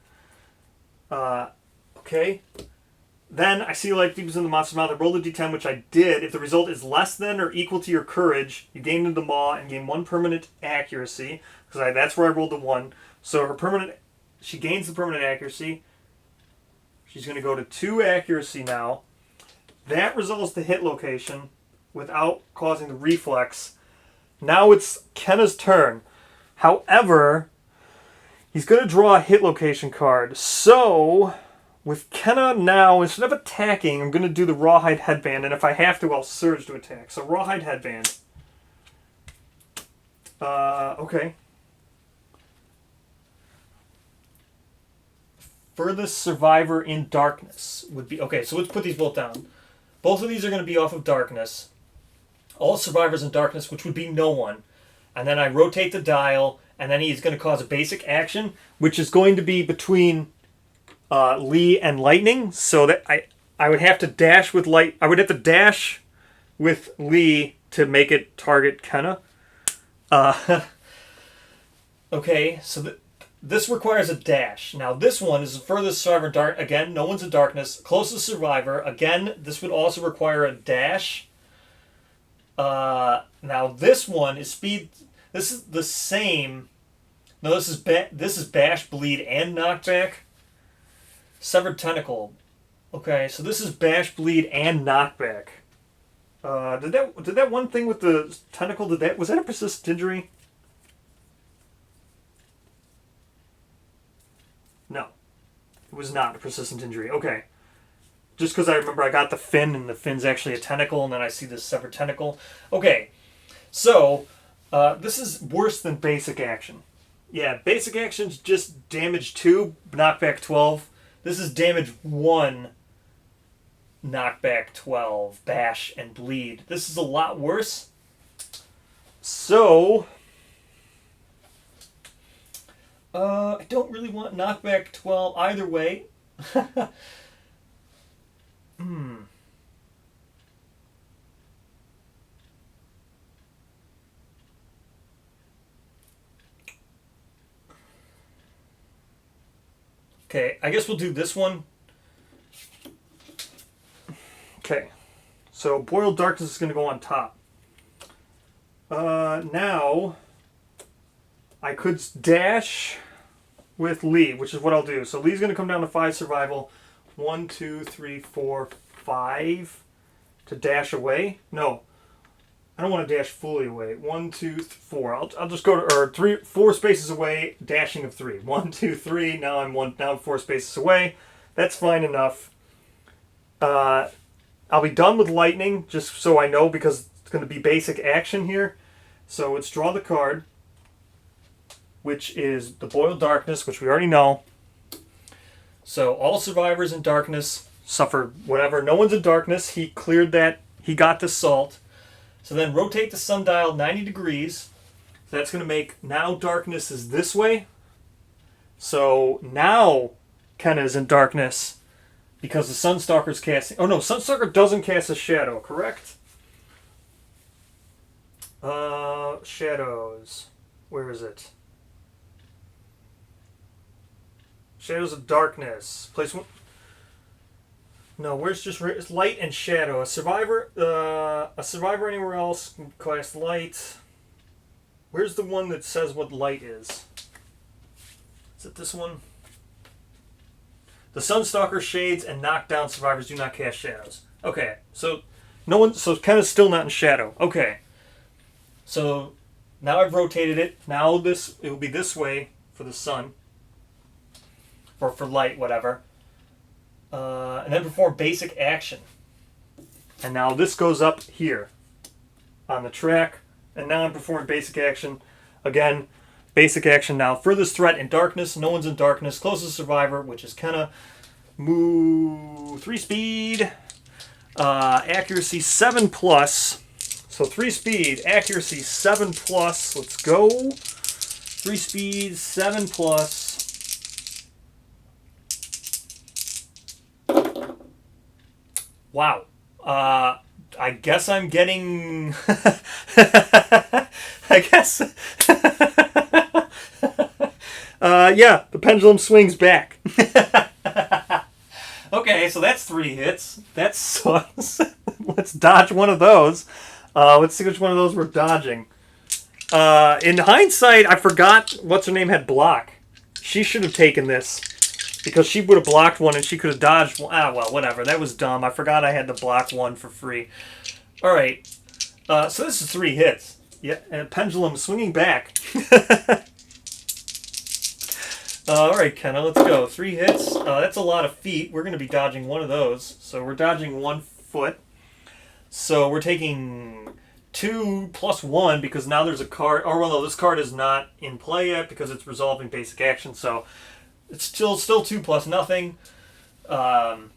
A: Okay. Then I see light deep in the monster's mouth. I roll the d10, which I did. If the result is less than or equal to your courage, you gain into the maw and gain 1 permanent accuracy. Because that's where I rolled the 1. So she gains the permanent accuracy. She's going to go to 2 accuracy now. That resolves the hit location without causing the reflex. Now it's Kenna's turn. However, he's going to draw a hit location card. So... with Kenna now, instead of attacking, I'm going to do the Rawhide Headband, and if I have to, I'll surge to attack. So Rawhide Headband. Okay. Furthest survivor in darkness would be... Okay, so let's put these both down. Both of these are going to be off of darkness. All survivors in darkness, which would be no one. And then I rotate the dial, and then he's going to cause a basic action, which is going to be between... Lee and lightning, so that I would have to dash with light. I would have to dash with Lee to make it target Kenna. Okay, so this requires a dash. Now this one is the furthest survivor in dark. Again, no one's in darkness. Closest survivor. Again, this would also require a dash. Now this one is speed. This is the same. No, this is bash, bleed, and knockback. Severed Tentacle. Okay, so this is bash, bleed, and knockback. Did that one thing with the tentacle, was that a persistent injury? No. It was not a persistent injury. Okay. Just because I remember I got the fin, and the fin's actually a tentacle, and then I see this severed tentacle. Okay. So, this is worse than basic action. Yeah, basic action's just damage 2, knockback 12. This is damage 1, knockback 12, bash, and bleed. This is a lot worse. So, I don't really want knockback 12 either way. Okay, I guess we'll do this one. Okay, so Boiled Darkness is going to go on top. Now, I could dash with Lee, which is what I'll do. So Lee's going to come down to 5 survival. 1, 2, 3, 4, 5 to dash away. No, I don't want to dash fully away. 1, 2, 4. I'll just go to, or 4 spaces away, dashing of 3. 1, 2, 3. Now I'm 4 spaces away. That's fine enough. I'll be done with lightning, just so I know, because it's going to be basic action here. So let's draw the card, which is the Boiled Darkness, which we already know. So all survivors in darkness suffer whatever. No one's in darkness. He cleared that. He got the salt. So then rotate the sundial 90 degrees. So that's going to make now darkness is this way. So now Kenna is in darkness because the Sunstalker's casting... Oh no, Sunstalker doesn't cast a shadow, correct? Shadows. Where is it? Shadows of Darkness. Place one... No, where's just... It's light and shadow. A survivor anywhere else can cast light. Where's the one that says what light is? Is it this one? The Sunstalker shades and knockdown survivors do not cast shadows. Okay, so no one, so Kenna's still not in shadow. Okay, so now I've rotated it. Now it will be this way for the sun, or for light, whatever. And then perform basic action. And now this goes up here on the track. And now I'm performing basic action again. Basic action now. Furthest threat in darkness. No one's in darkness. Closest survivor, which is Kenna. Move 3 speed. Accuracy 7+. So 3 speed. Accuracy 7+. Let's go. 3 speed 7+. Wow. I guess I'm getting... I guess... yeah, the pendulum swings back. Okay, so that's 3 hits. That sucks. Let's dodge one of those. Let's see which one of those we're dodging. In hindsight, I forgot what's-her-name had block. She should have taken this, because she would have blocked one and she could have dodged one. Ah, well, whatever. That was dumb. I forgot I had to block one for free. All right. So this is 3 hits. Yeah, and pendulum swinging back. All right, Kenna, let's go. 3 hits. That's a lot of feet. We're going to be dodging one of those. So we're dodging 1 foot. So we're taking 2 plus 1 because now there's a card. Or, well, no, this card is not in play yet because it's resolving basic action. So it's still 2 plus nothing. Then,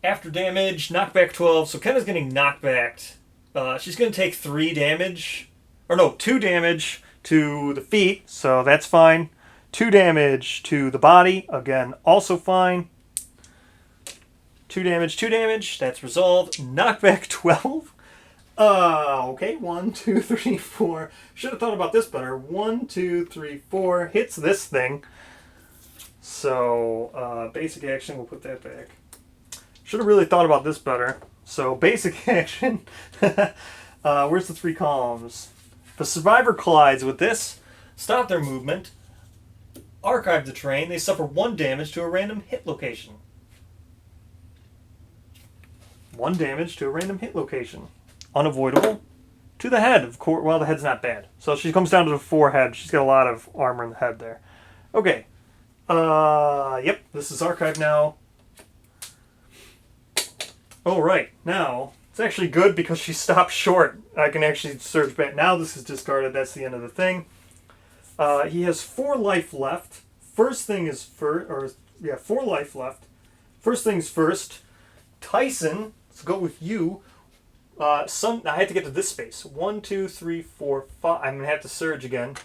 A: after damage, knockback 12. So Kenna's getting knockbacked. She's going to take 3 damage. Or no, 2 damage to the feet. So that's fine. 2 damage to the body. Again, also fine. 2 damage, 2 damage. That's resolved. Knockback 12. Okay. 1, 2, 3, 4. Should have thought about this better. 1, 2, 3, 4. Hits this thing. So, basic action. We'll put that back. Should have really thought about this better. So, basic action. Where's the 3 columns? The survivor collides with this. Stop their movement. Archive the terrain. They suffer 1 damage to a random hit location. 1 damage to a random hit location. Unavoidable. To the head, of course. Well, the head's not bad. So she comes down to the forehead. She's got a lot of armor in the head there. Okay. Yep. This is archived now. Oh, right. Now, it's actually good because she stopped short. I can actually surge back. Now this is discarded. That's the end of the thing. He has 4 life left. First thing is 4 life left. First things first. Tyson, let's go with you. I had to get to this space. 1, 2, 3, 4, 5. I'm going to have to surge again.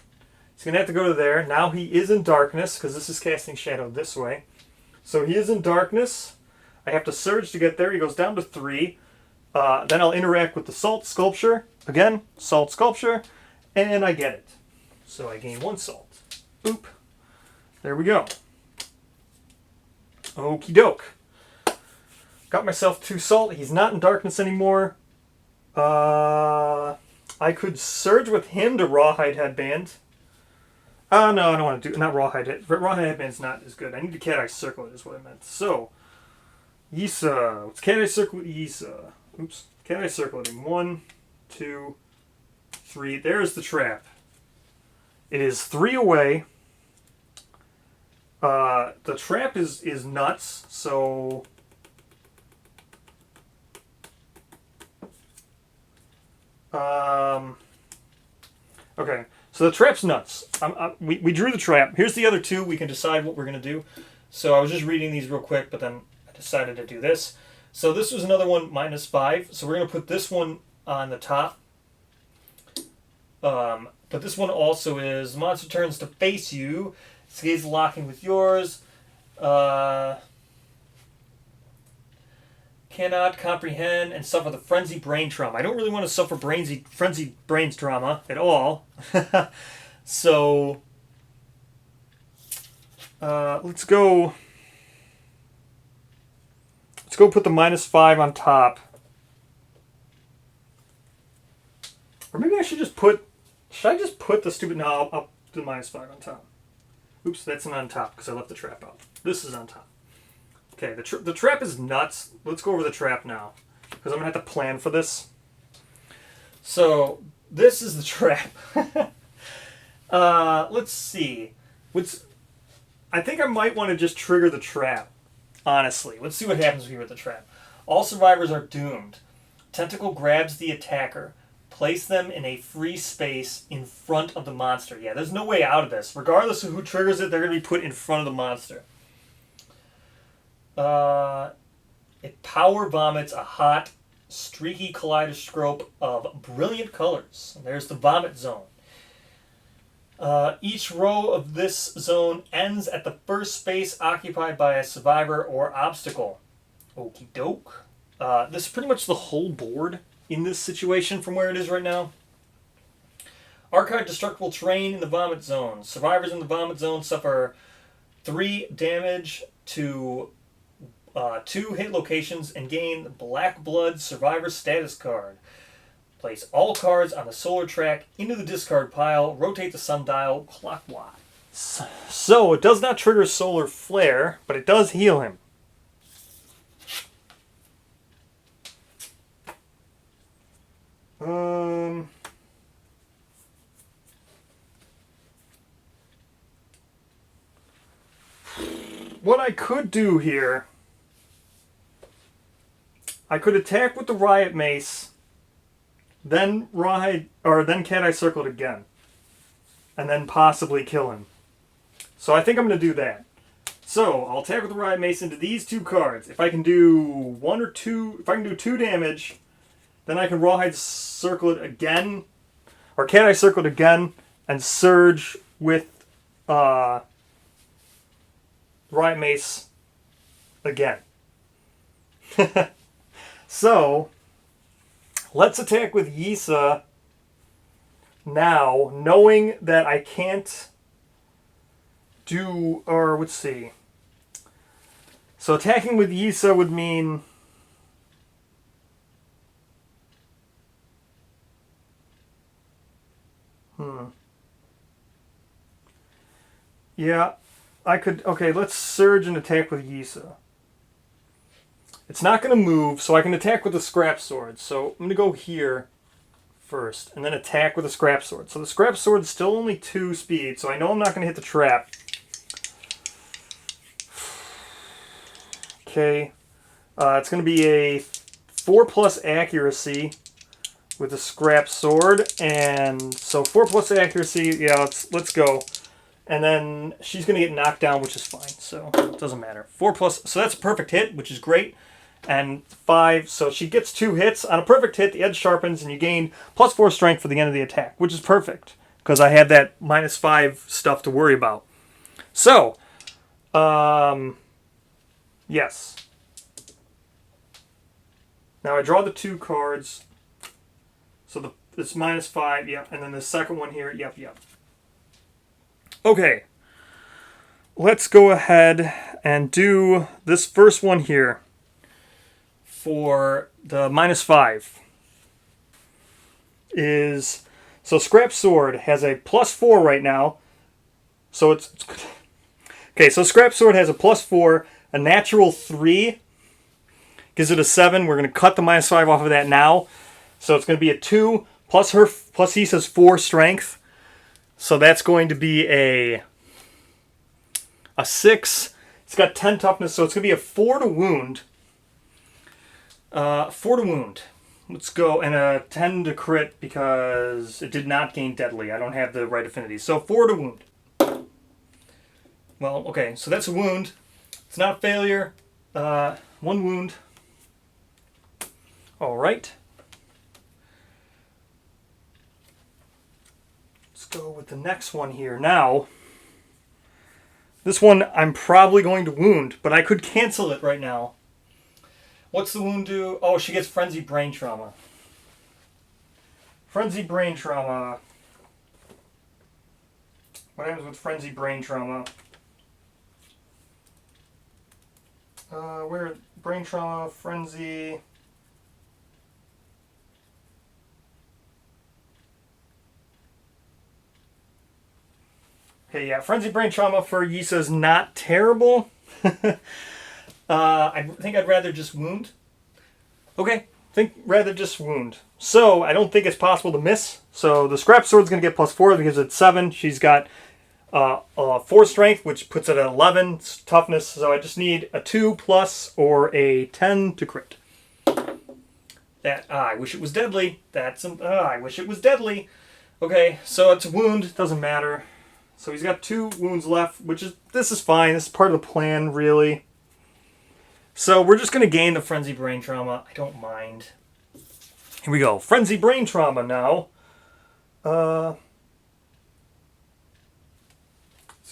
A: He's going to have to go to there. Now he is in darkness because this is casting shadow this way. So he is in darkness. I have to surge to get there. He goes down to 3. Then I'll interact with the salt sculpture. Again, salt sculpture. And I get it. So I gain 1 salt. Oop. There we go. Okie doke. Got myself 2 salt. He's not in darkness anymore. I could surge with him to Rawhide Headband. No, I don't want to do... Not Rawhide. Rawhide Headband's not as good. I need to Cat Eye Circle it is what I meant. So, Yisa. Let's Cat Eye Circle Yisa. Oops. Cat Eye Circle it in 1, 2, 3. There's the trap. It is 3 away. The trap is nuts, so... Okay, so the trap's nuts. We drew the trap. Here's the other two. We can decide what we're going to do. So I was just reading these real quick, but then I decided to do this. So this was another one, -5. So we're going to put this one on the top. But this one also is, monster turns to face you. Skates locking with yours. Cannot comprehend and suffer the frenzy brain trauma. I don't really want to suffer frenzy brains trauma at all. So, let's go put the -5 on top. Or maybe I should just put... Should I just put the stupid... No, I'll do the -5 on top. Oops, that's not on top because I left the trap out. This is on top. Okay, the trap is nuts. Let's go over the trap now because I'm going to have to plan for this. So, this is the trap. Let's see. I think I might want to just trigger the trap, honestly. Let's see what happens here with the trap. All survivors are doomed. Tentacle grabs the attacker. Place them in a free space in front of the monster. Yeah, there's no way out of this. Regardless of who triggers it, they're going to be put in front of the monster. It power vomits a hot, streaky kaleidoscope of brilliant colors. And there's the vomit zone. Each row of this zone ends at the first space occupied by a survivor or obstacle. Okie doke. This is pretty much the whole board in this situation from where it is right now. Archive destructible terrain in the vomit zone. Survivors in the vomit zone suffer 3 damage to 2 hit locations and gain Black Blood Survivor status card. Place all cards on the solar track into the discard pile. Rotate the sundial clockwise. So, it does not trigger Solar Flare, but it does heal him. What I could do here, I could attack with the Riot Mace, then then Cat Eye Circle it again, and then possibly kill him. So I think I'm going to do that. So I'll attack with the Riot Mace into these 2 cards. If I can do 1 or 2, if I can do 2 damage, then I can Rawhide Circle it again, or Cat Eye Circle it again, and Surge with Riot Mace again. So, let's attack with Yisa now, knowing that I can't do, or let's see. So attacking with Yisa would mean... Yeah, I could... Okay, let's surge and attack with Yisa. It's not going to move, so I can attack with the Scrap Sword. So I'm going to go here first, and then attack with the Scrap Sword. So the Scrap Sword is still only 2 speed, so I know I'm not going to hit the trap. Okay. It's going to be a 4+ accuracy with the Scrap Sword, and so 4+ accuracy, yeah, let's go. And then she's going to get knocked down, which is fine, so it doesn't matter. 4+, so that's a perfect hit, which is great. And 5, so she gets 2 hits. On a perfect hit, the edge sharpens, and you gain +4 strength for the end of the attack, which is perfect, because I have that -5 stuff to worry about. So, yes. Now I draw the 2 cards. So it's -5, yep, and then the second one here, yep. Okay, let's go ahead and do this first one here for the -5. is... So Scrap Sword has a +4 right now. So it's okay, so Scrap Sword has a +4, a natural 3. Gives it a 7. We're going to cut the -5 off of that now. So it's going to be a 2, plus he says 4 strength. So that's going to be a 6. It's got 10 toughness, so it's going to be a 4 to wound. 4 to wound. Let's go, and a 10 to crit because it did not gain deadly. I don't have the right affinity. So 4 to wound. Well, okay, so that's a wound. It's not a failure. 1 wound. All right. Let's go with the next one here. Now, this one I'm probably going to wound, but I could cancel it right now. What's the wound do? Oh, she gets Frenzied Brain Trauma. Frenzied Brain Trauma. What happens with Frenzied Brain Trauma? Where? Brain Trauma, Frenzy... Okay, yeah, Frenzied Brain Trauma for Yisa is not terrible. I think I'd rather just wound. Okay, rather just wound. So, I don't think it's possible to miss. So, the Scrap Sword's going to get +4 because it's 7. She's got 4 strength, which puts it at 11 toughness. So, I just need a 2 plus or a 10 to crit. I wish it was deadly. I wish it was deadly. Okay, so it's a wound. Doesn't matter. So he's got 2 wounds left, this is fine. This is part of the plan, really. So we're just going to gain the Frenzy Brain Trauma. I don't mind. Here we go. Frenzy Brain Trauma now. Let's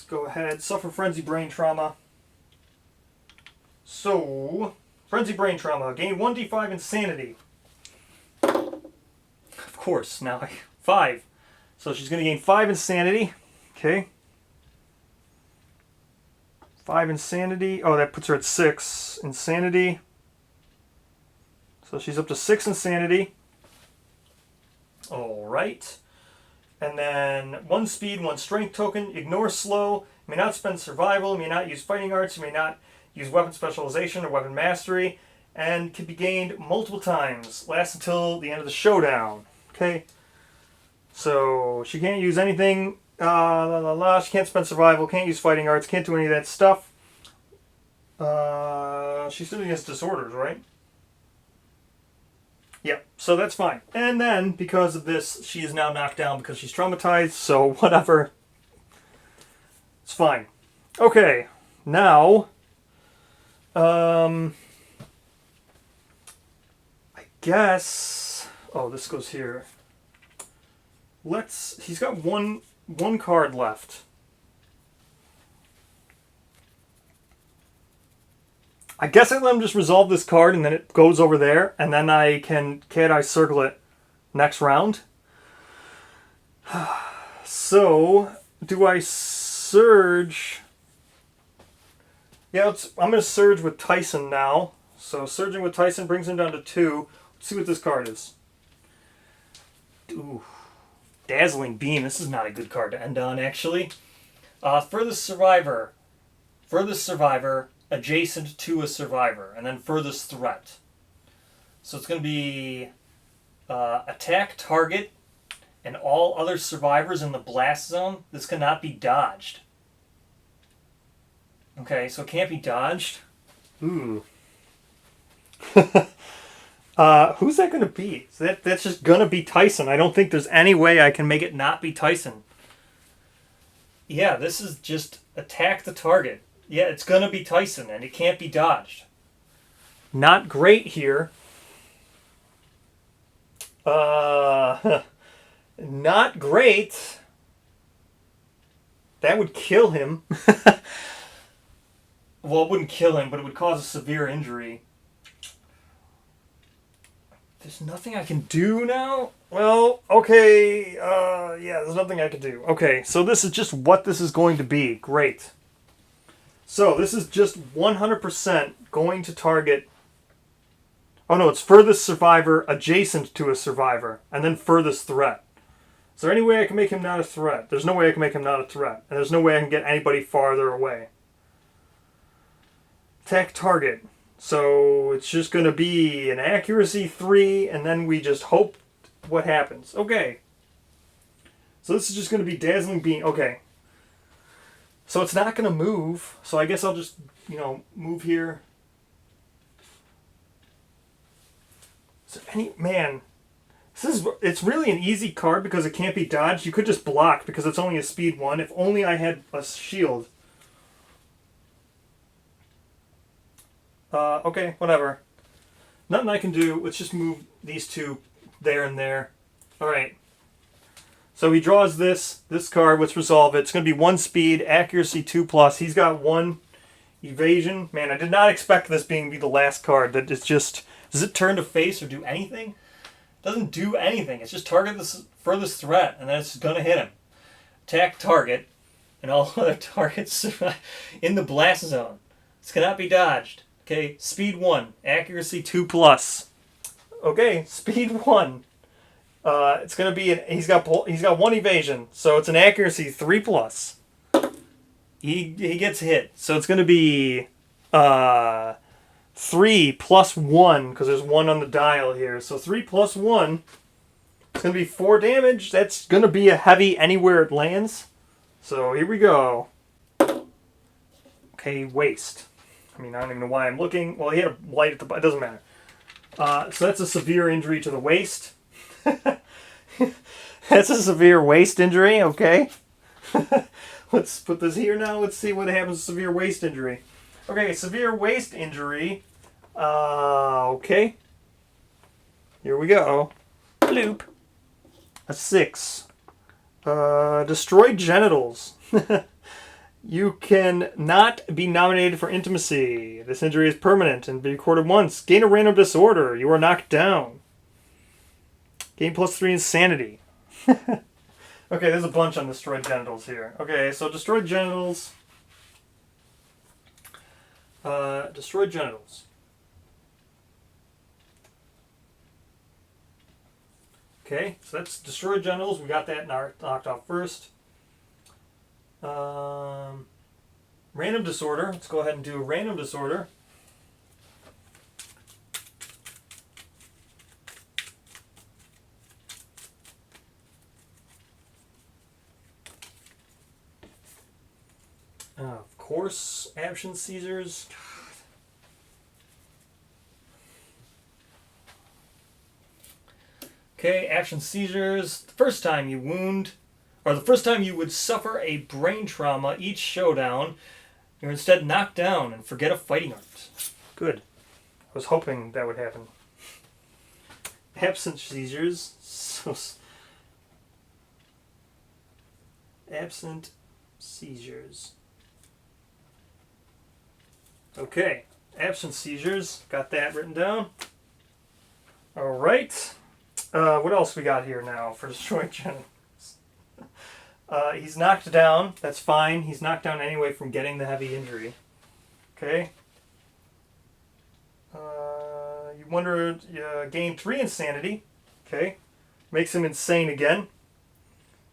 A: go ahead. Suffer Frenzy Brain Trauma. So, Frenzy Brain Trauma. Gain 1d5 Insanity. Of course, now 5. So she's going to gain 5 Insanity. Okay. 5 Insanity. Oh, that puts her at 6 Insanity. So she's up to 6 Insanity. Alright. And then 1 Speed, 1 Strength token. Ignore Slow. May not spend Survival. May not use Fighting Arts. May not use Weapon Specialization or Weapon Mastery. And can be gained multiple times. Lasts until the end of the showdown. Okay. So she can't use anything... She can't spend Survival, can't use Fighting Arts, can't do any of that stuff. She's still against Disorders, right? Yep, so that's fine. And then, because of this, she is now knocked down because she's traumatized, so whatever. It's fine. Okay, now... I guess... Oh, this goes here. He's got one card left. I guess I let him just resolve this card and then it goes over there and then I can Cat-Eye Circle it next round. So, do I surge? Yeah, I'm going to surge with Tyson now. So, surging with Tyson brings him down to 2. Let's see what this card is. Ooh. Dazzling Beam. This is not a good card to end on, actually. Furthest Survivor. Furthest Survivor adjacent to a survivor. And then Furthest Threat. So it's going to be attack target and all other survivors in the blast zone. This cannot be dodged. Okay, so it can't be dodged. Ooh. Who's that going to be? That's just going to be Tyson. I don't think there's any way I can make it not be Tyson. Yeah, this is just attack the target. Yeah, it's going to be Tyson, and it can't be dodged. Not great here. Not great. That would kill him. Well, it wouldn't kill him, but it would cause a severe injury. There's nothing I can do now? Well, okay. Yeah, there's nothing I can do. Okay, so this is just what this is going to be. Great. So, this is just 100% going to target... Oh no, it's furthest survivor adjacent to a survivor, and then furthest threat. Is there any way I can make him not a threat? There's no way I can make him not a threat. And there's no way I can get anybody farther away. Attack target. So it's just going to be an accuracy 3, and then we just hope what happens. Okay. So this is just going to be Dazzling Beam. Okay. So it's not going to move. So I guess I'll just, move here. Is there any... Man... It's really an easy card because it can't be dodged. You could just block because it's only a speed 1. If only I had a shield. Okay, whatever. Nothing I can do. Let's just move these two there and there. Alright. So he draws this card. Let's resolve it. It's going to be 1 speed, accuracy 2+. He's got 1 evasion. Man, I did not expect this being the last card. That it's just... Does it turn to face or do anything? Doesn't do anything. It's just target the furthest threat, and then it's going to hit him. Attack target, and all other targets in the blast zone. This cannot be dodged. Okay, speed 1, accuracy 2+. Okay, speed 1. It's going to be he's got 1 evasion, so it's an accuracy 3+. He gets hit, so it's going to be 3 plus 1, because there's 1 on the dial here. So 3 plus 1, it's going to be 4 damage. That's going to be a heavy anywhere it lands. So here we go. Okay, waist. I mean, I don't even know why I'm looking. Well, he had a light at the... It doesn't matter. So that's a severe injury to the waist. That's a severe waist injury, okay. Let's put this here now. Let's see what happens with severe waist injury. Okay, severe waist injury. Okay. Here we go. Bloop. A 6. Destroyed genitals. You can not be nominated for intimacy. This injury is permanent and be recorded once. Gain a random disorder. You are knocked down. Gain +3 insanity. Okay, there's a bunch on destroyed genitals here. Okay, so destroyed genitals. Destroyed genitals. Okay, so that's destroyed genitals. We got that knocked off first. Random disorder. Let's go ahead and do a random disorder. Of course, absent seizures. Okay, action seizures. The first time you wound, or the first time you would suffer a brain trauma each showdown, you're instead knocked down and forget a fighting art. Good. I was hoping that would happen. Absent seizures. Absent seizures. Okay. Absent seizures. Got that written down. Alright. What else we got here now for destroyed genitals? He's knocked down. That's fine. He's knocked down anyway from getting the heavy injury. Okay. You wonder, gain 3 insanity. Okay. Makes him insane again.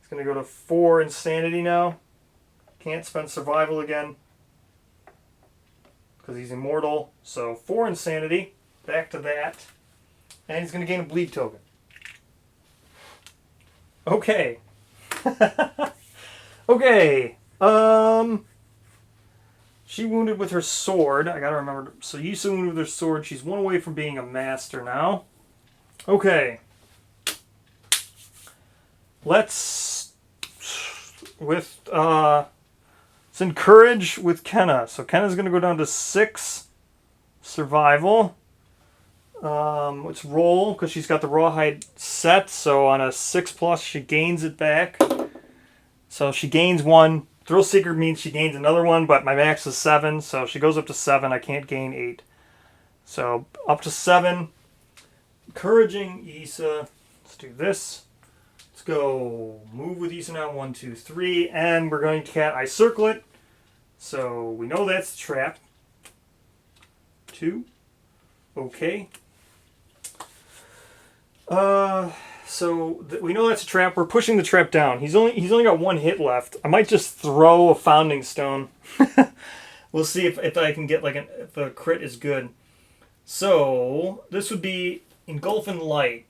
A: He's going to go to 4 insanity now. Can't spend survival again. Because he's immortal. So 4 insanity. Back to that. And he's going to gain a bleed token. Okay. Okay. She wounded with her sword. I gotta remember. So Yusa wounded with her sword. She's 1 away from being a master now. Okay. Let's encourage with Kenna. So Kenna's gonna go down to 6 survival. Let's roll, because she's got the Rawhide set, so on a 6+, she gains it back. So she gains 1. Thrill Seeker means she gains another 1, but my max is 7, so she goes up to 7. I can't gain 8. So up to 7. Encouraging Issa. Let's do this. Let's go move with Issa now. 1, 2, 3. And we're going to Cat Eye Circle it. So we know that's the trap. 2. Okay. We know that's a trap. We're pushing the trap down. He's only got one hit left. I might just throw a Founding Stone. We'll see if I can get if a crit is good. So this would be Engulf in Light.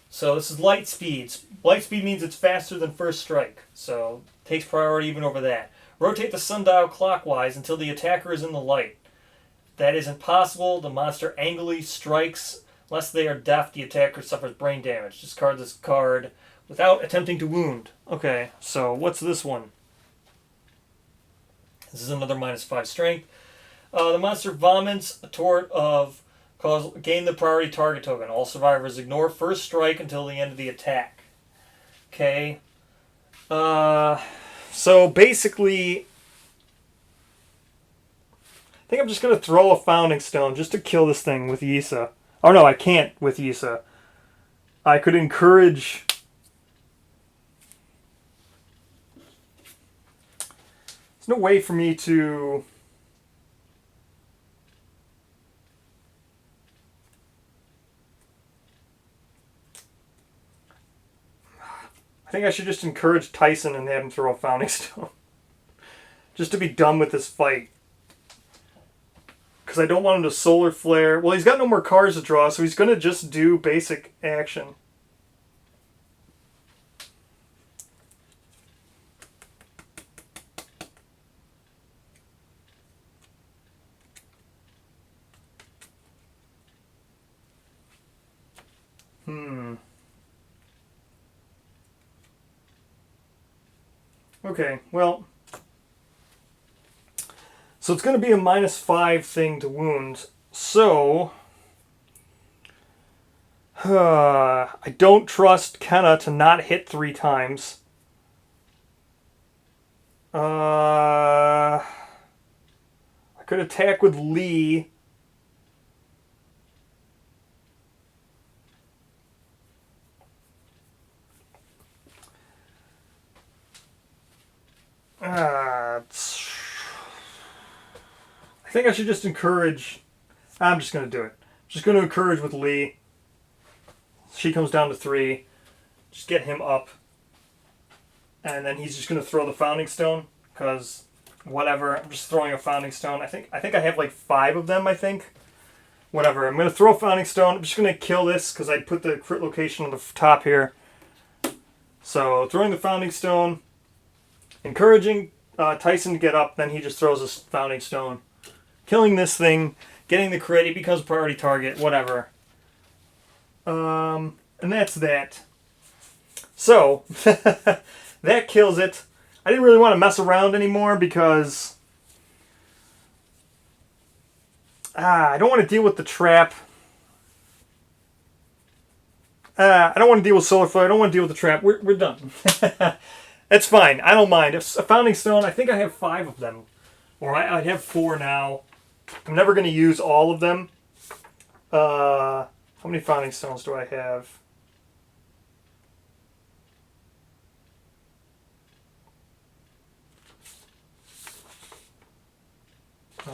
A: So this is light speed. Light speed means it's faster than first strike. So takes priority even over that. Rotate the sundial clockwise until the attacker is in the light. That is impossible. The monster angrily strikes. Unless they are deaf, the attacker suffers brain damage. Discard this card without attempting to wound. Okay, so what's this one? This is another -5 strength. The monster vomits a tort of gain the priority target token. All survivors ignore first strike until the end of the attack. Okay. So basically, I think I'm just going to throw a Founding Stone just to kill this thing with Yisa. Oh no, I can't with Yisa. I could encourage... There's no way for me to... I think I should just encourage Tyson and have him throw a Founding Stone. Just to be done with this fight. Because I don't want him to Solar Flare. Well, he's got no more cards to draw, so he's going to just do basic action. Okay, well... So it's going to be a -5 thing to wound. So... I don't trust Kenna to not hit 3 times. I could attack with Lee. I think I should just encourage... I'm just going to do it. Just going to encourage with Lee. She comes down to 3. Just get him up. And then he's just going to throw the Founding Stone. Because, whatever. I'm just throwing a Founding Stone. I think I have like 5 of them, I think. Whatever. I'm going to throw a Founding Stone. I'm just going to kill this because I put the crit location on the top here. So, throwing the Founding Stone. Encouraging Tyson to get up. Then he just throws a Founding Stone. Killing this thing. Getting the crit. He becomes a priority target. Whatever. And that's that. So, that kills it. I didn't really want to mess around anymore because I don't want to deal with the trap. I don't want to deal with Solar Flare. I don't want to deal with the trap. We're done. That's fine. I don't mind. If a Founding Stone, I think I have 5 of them. Or I have 4 now. I'm never going to use all of them. How many Founding Stones do I have?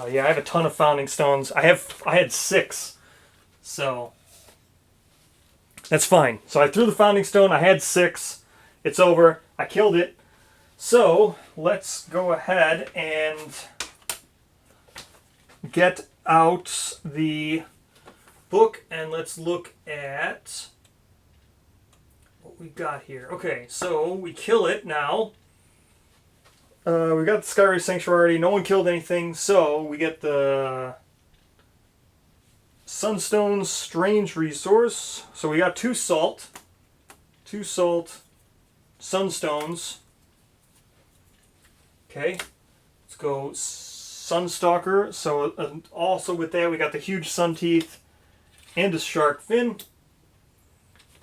A: Yeah, I have a ton of Founding Stones. I had 6. So that's fine. So I threw the Founding Stone. I had 6. It's over. I killed it. So let's go ahead and get out the book and let's look at what we got here. Okay, so we kill it now. We got the Skyray Sanctuary. No one killed anything, so we get the Sunstone's Strange Resource. So we got 2 salt. 2 salt. Sunstones. Okay. Let's go Sunstalker. So also with that, we got the huge Sun Teeth and a Shark Fin.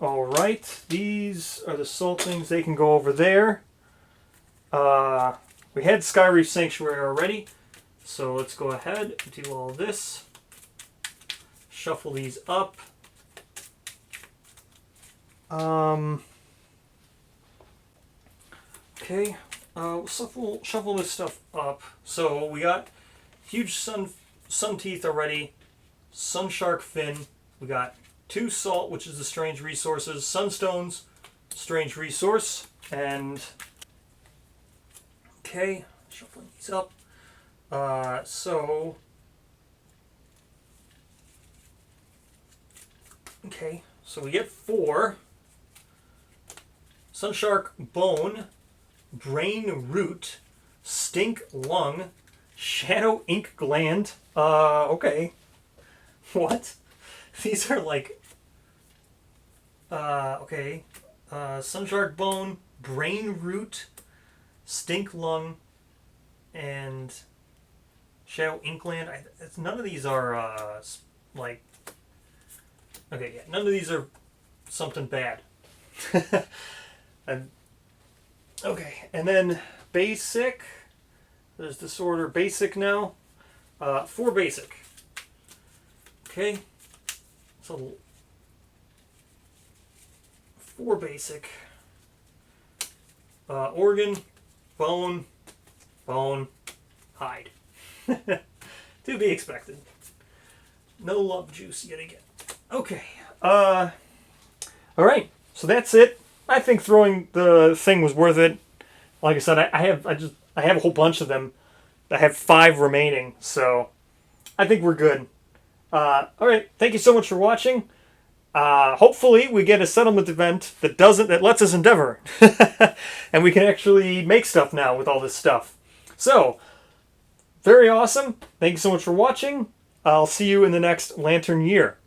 A: Alright. These are the salt things. They can go over there. We had Skyreef Sanctuary already, so let's go ahead and do all this. Shuffle these up. Okay, shuffle this stuff up. So we got huge sun teeth already, sun shark fin. We got 2 salt, which is the strange resources, sunstones, strange resource, and okay, shuffling these up. Okay, so we get 4 Sunshark Bone, Brain Root, Stink Lung, Shadow Ink Gland. Okay. What? These are like... okay. Sunshark Bone, Brain Root, Stink Lung, and Shadow Ink Gland. None of these are, like... Okay, yeah, none of these are something bad. Okay, and then basic. There's disorder basic now. 4 basic. Okay, so 4 basic. Organ, bone, hide. To be expected. No love juice yet again. Okay. All right. So that's it. I think throwing the thing was worth it. Like I said, I have a whole bunch of them. I have 5 remaining, so I think we're good. All right. Thank you so much for watching. Hopefully we get a settlement event that lets us endeavor, and we can actually make stuff now with all this stuff. So very awesome. Thank you so much for watching. I'll see you in the next Lantern Year.